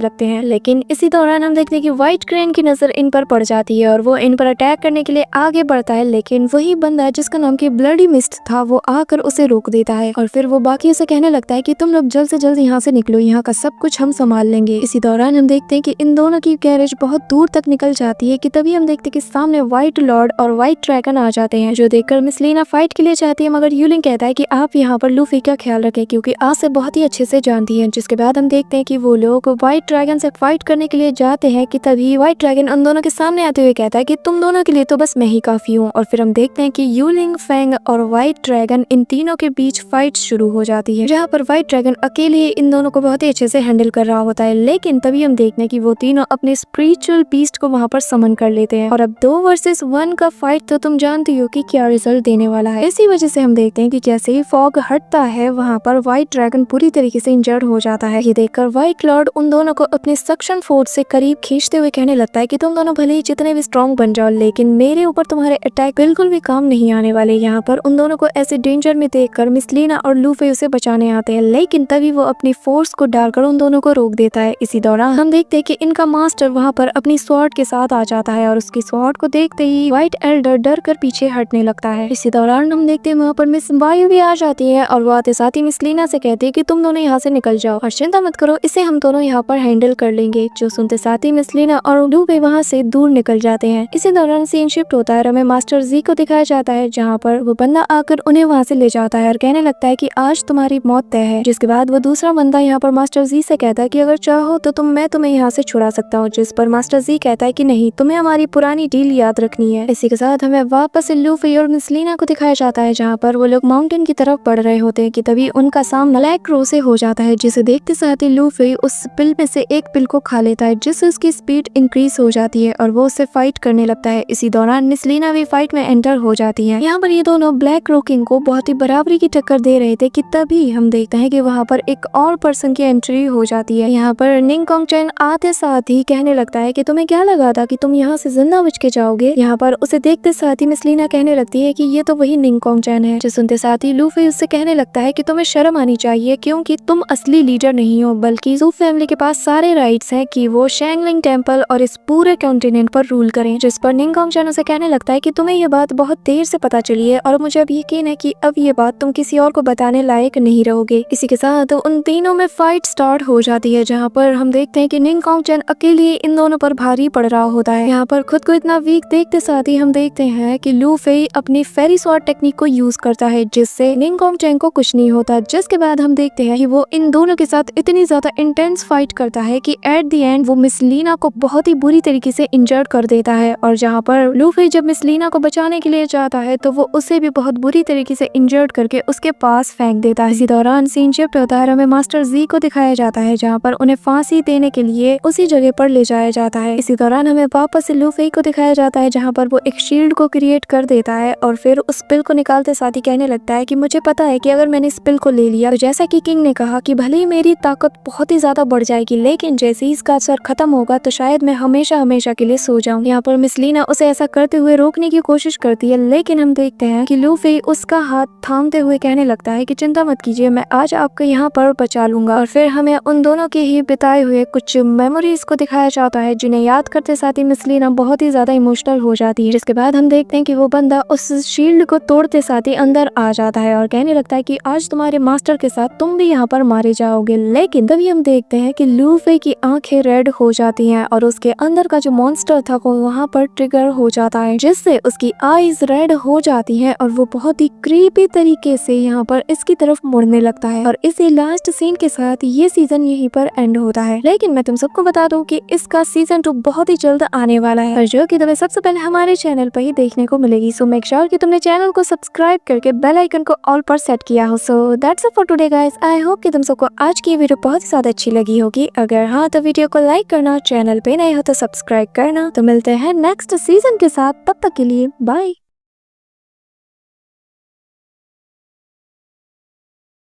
लगते हैं। लेकिन इसी दौरान हम देखते हैं कि व्हाइट क्रेन की नजर इन पर पड़ जाती है और वो इन पर अटैक करने के लिए आगे बढ़ता है, लेकिन वही बंदा जिसका नाम की ब्लडी मिस्ट था वो आकर उसे रोक देता है और फिर वो बाकी से कहने लगता है कि तुम लोग जल्द से जल्द यहाँ से निकलो, यहाँ का सब कुछ हम संभाल लेंगे। इसी दौरान हम देखते हैं कि इन दोनों की कैरेज बहुत दूर तक निकल जाती है कि तभी हम देखते हैं कि सामने व्हाइट लॉर्ड और व्हाइट ड्रैगन आ जाते हैं, जो देखकर मिस लीना फाइट के लिए चाहती है, मगर यूलिंग कहता है कि आप यहाँ पर लूफी का ख्याल रखें क्योंकि आज से बहुत ही अच्छे से जानती है। जिसके बाद हम देखते हैं कि वो लोग व्हाइट ड्रैगन से फाइट करने के लिए जाते हैं कि तभी व्हाइट ड्रैगन उन दोनों के सामने आते हुए कहता है कि तुम दोनों के लिए तो बस मैं ही काफी हूँ। और फिर हम देखते हैं कि यूलिंग, फैंग और व्हाइट ड्रैगन इन तीनों के बीच फाइट शुरू हो जाती है, जहाँ पर व्हाइट ड्रैगन अकेले ही इन दोनों को बहुत ही अच्छे से हैंडल कर रहा होता है। लेकिन तभी हम देखते हैं कि वो तीनों अपने स्पिरिचुअल बीस्ट को वहाँ पर समन कर लेते हैं और अब 2 वर्सेस 1 का फाइट तो तुम जानती हो कि क्या रिजल्ट देने वाला है। इसी वजह से हम देखते हैं कि जैसे ही फॉग हटता है वहाँ पर व्हाइट ड्रैगन पूरी तरीके से इंजर्ड हो जाता है। ये देखकर व्हाइट लॉर्ड उन दोनों को अपने सक्शन फोर्स से करीब खींचते हुए कहने लगता है कि तुम दोनों भले ही जितने भी स्ट्रॉन्ग बन जाओ लेकिन मेरे ऊपर तुम्हारे अटैक बिल्कुल भी काम नहीं आने वाले। यहाँ पर उन दोनों को ऐसे डेंजर में देखकर मिस लीना और लूफी उसे बचाने आते हैं, लेकिन तभी वो अपनी फोर्स को डालकर उन दोनों को रोक देता है। इसी दौरान हम देखते हैं कि इनका मास्टर वहाँ पर अपनी स्वॉर्ड के साथ आ जाता है और उसकी स्वॉर्ड को देखते ही व्हाइट एल्डर डर कर पीछे हटने लगता है। इसी दौरान हम देखते हैं वहाँ पर मिस वायु भी आ जाती है और वो आते साथ ही मिस लीना से कहती है कि तुम दोनों यहाँ से निकल जाओ और चिंता मत करो, इसे हम दोनों यहाँ पर हैंडल कर लेंगे। जो सुनते साथ ही मिस लीना और लूफी वहाँ से दूर निकल जाते हैं। इसी दौरान सीन शिफ्ट होता है और हमें मास्टर जी को दिखाया जाता है, जहाँ पर वो बंदा आकर उन्हें वहाँ से ले जाता है और कहने लगता है कि आज तुम्हारी मौत तय है। जिसके बाद वो दूसरा बंदा यहाँ पर मास्टर जी से कहता है कि अगर चाहो तो मैं तुम्हें यहाँ से छुड़ा सकता हूँ, जिस पर मास्टर जी कहता है कि नहीं, तुम्हें हमारी पुरानी डील याद रखनी है। इसी के साथ हमें वापस लूफी और मिस लीना को दिखाया जाता है, जहाँ पर वो लोग माउंटेन की तरफ बढ़ रहे होते हैं कि तभी उनका सामना ब्लैक क्रो से हो जाता है, जिसे देखते साथ ही लूफी उस पिल में से एक पिल को खा लेता है, जिससे उसकी स्पीड इंक्रीज हो जाती है और वो उससे फाइट करने लगता है। इसी दौरान मिस लीना भी फाइट में एंटर हो जाती है। यहाँ पर ये दोनों ब्लैक क्रो किंग को बहुत ही बराबरी की टक्कर दे रहे थे कि तभी हम देखते हैं कि वहाँ पर एक और पर्सन की एंट्री हो जाती है। यहाँ पर निंग कॉन्ग चैन आते साथ ही कहने लगता है कि तुम्हें क्या लगा था कि तुम यहाँ से जिंदा बच के जाओगे। यहाँ पर उसे देखते साथ ही मिस लीना कहने लगती है कि ये तो वही निंग कॉन्ग चैन है। जो सुनते साथ ही लूफी उससे कहने लगता है कि तुम्हें शर्म आनी चाहिए क्योंकि तुम असली लीडर नहीं हो, बल्कि ज़ू फैमिली के पास सारे राइट्स हैं कि वो शैंगलिंग टेम्पल और इस पूरे कॉन्टिनेंट पर रूल करें। जिस पर निंग कॉन्ग चैन उसे कहने लगता है कि तुम्हें ये बात बहुत देर से पता चली है और मुझे अब यकीन है कि अब ये बात तुम किसी और को बताने लायक नहीं रहोगे। इसी के साथ उन तीनों में फाइट स्टार्ट हो जाती है, जहाँ पर हम देखते हैं कि निंग कॉन्ग चैन अकेले इन दोनों पर भारी पड़ रहा होता है। यहाँ पर खुद को इतना वीक देखते साथ ही हम देखते हैं कि लूफी अपनी फेरी स्वॉर्ड टेक्निक को यूज करता है, जिससे निंग कॉन्ग चैन को कुछ नहीं होता। जिसके बाद हम देखते हैं कि वो इन दोनों के साथ इतनी ज्यादा इंटेंस फाइट करता है कि एट द एंड वो मिस लीना को बहुत ही बुरी तरीके से इंजर्ड कर देता है। और जहाँ पर लूफी जब मिस लीना को बचाने के लिए जाता है तो वो उसे भी बहुत बुरी तरीके से इंजर्ड करके उसके पास फेंक देता है। इसी दौरान सीन शिफ्ट होता है, हमें मास्टर जी को दिखाया जाता है, जहाँ पर उन्हें फांसी देने के लिए उसी जगह पर ले जाया जाता है। इसी दौरान हमें वापस लूफी को दिखाया जाता है, जहाँ पर वो एक शील्ड को क्रिएट कर देता है और फिर उस पिल को निकालते साथ ही कहने लगता है कि मुझे पता है कि अगर मैंने इस पिल को ले लिया तो जैसा कि किंग ने कहा कि भले ही मेरी ताकत बहुत ही ज्यादा बढ़ जाएगी, लेकिन जैसे ही इसका असर खत्म होगा तो शायद मैं हमेशा हमेशा के लिए सो जाऊं। यहाँ पर मिस लीना उसे ऐसा करते हुए रोकने की कोशिश करती है, लेकिन हम देखते हैं कि लूफी उसका हाथ थामते हुए कहने लगता है कि चिंता मत कीजिए, मैं आज आपको यहाँ पर बचा लूंगा। और फिर हमें उन दोनों के ही बिताए हुए कुछ मेमोरीज को दिखाया जाता है, जिन्हें याद करते साथ ही मिस लीना बहुत ही ज्यादा इमोशनल हो जाती है। जिसके बाद हम देखते हैं कि वो बंदा उस शील्ड को तोड़ते साथ ही अंदर आ जाता है और कहने लगता है कि आज आज तुम्हारे मास्टर के साथ तुम भी यहाँ पर मारे जाओगे। लेकिन तभी हम देखते हैं कि लूफी की आंखें रेड हो जाती हैं और उसके अंदर का जो मॉन्स्टर था वो वहाँ पर ट्रिगर हो जाता है, जिससे उसकी आईज रेड हो जाती हैं और वो बहुत ही क्रीपी तरीके से यहाँ पर इसकी तरफ मुड़ने लगता है। और इसी लास्ट सीन के साथ ये सीजन यहीं पर एंड होता है। लेकिन मैं तुम सबको बता दूं कि इसका सीजन 2 बहुत ही जल्द आने वाला है, और जो कि तुम्हें सबसे पहले हमारे चैनल पर ही देखने को मिलेगी। सो मेक श्योर कि तुमने चैनल को सब्सक्राइब करके बेल आइकन को ऑल पर सेट किया हो। So that's it for today guys. I hope कि तुम सबको आज की वीडियो बहुत ही ज्यादा अच्छी लगी होगी। अगर हाँ तो वीडियो को लाइक करना, चैनल पे नए हो तो सब्सक्राइब करना। तो मिलते हैं नेक्स्ट सीजन के साथ, तब तक के लिए बाय।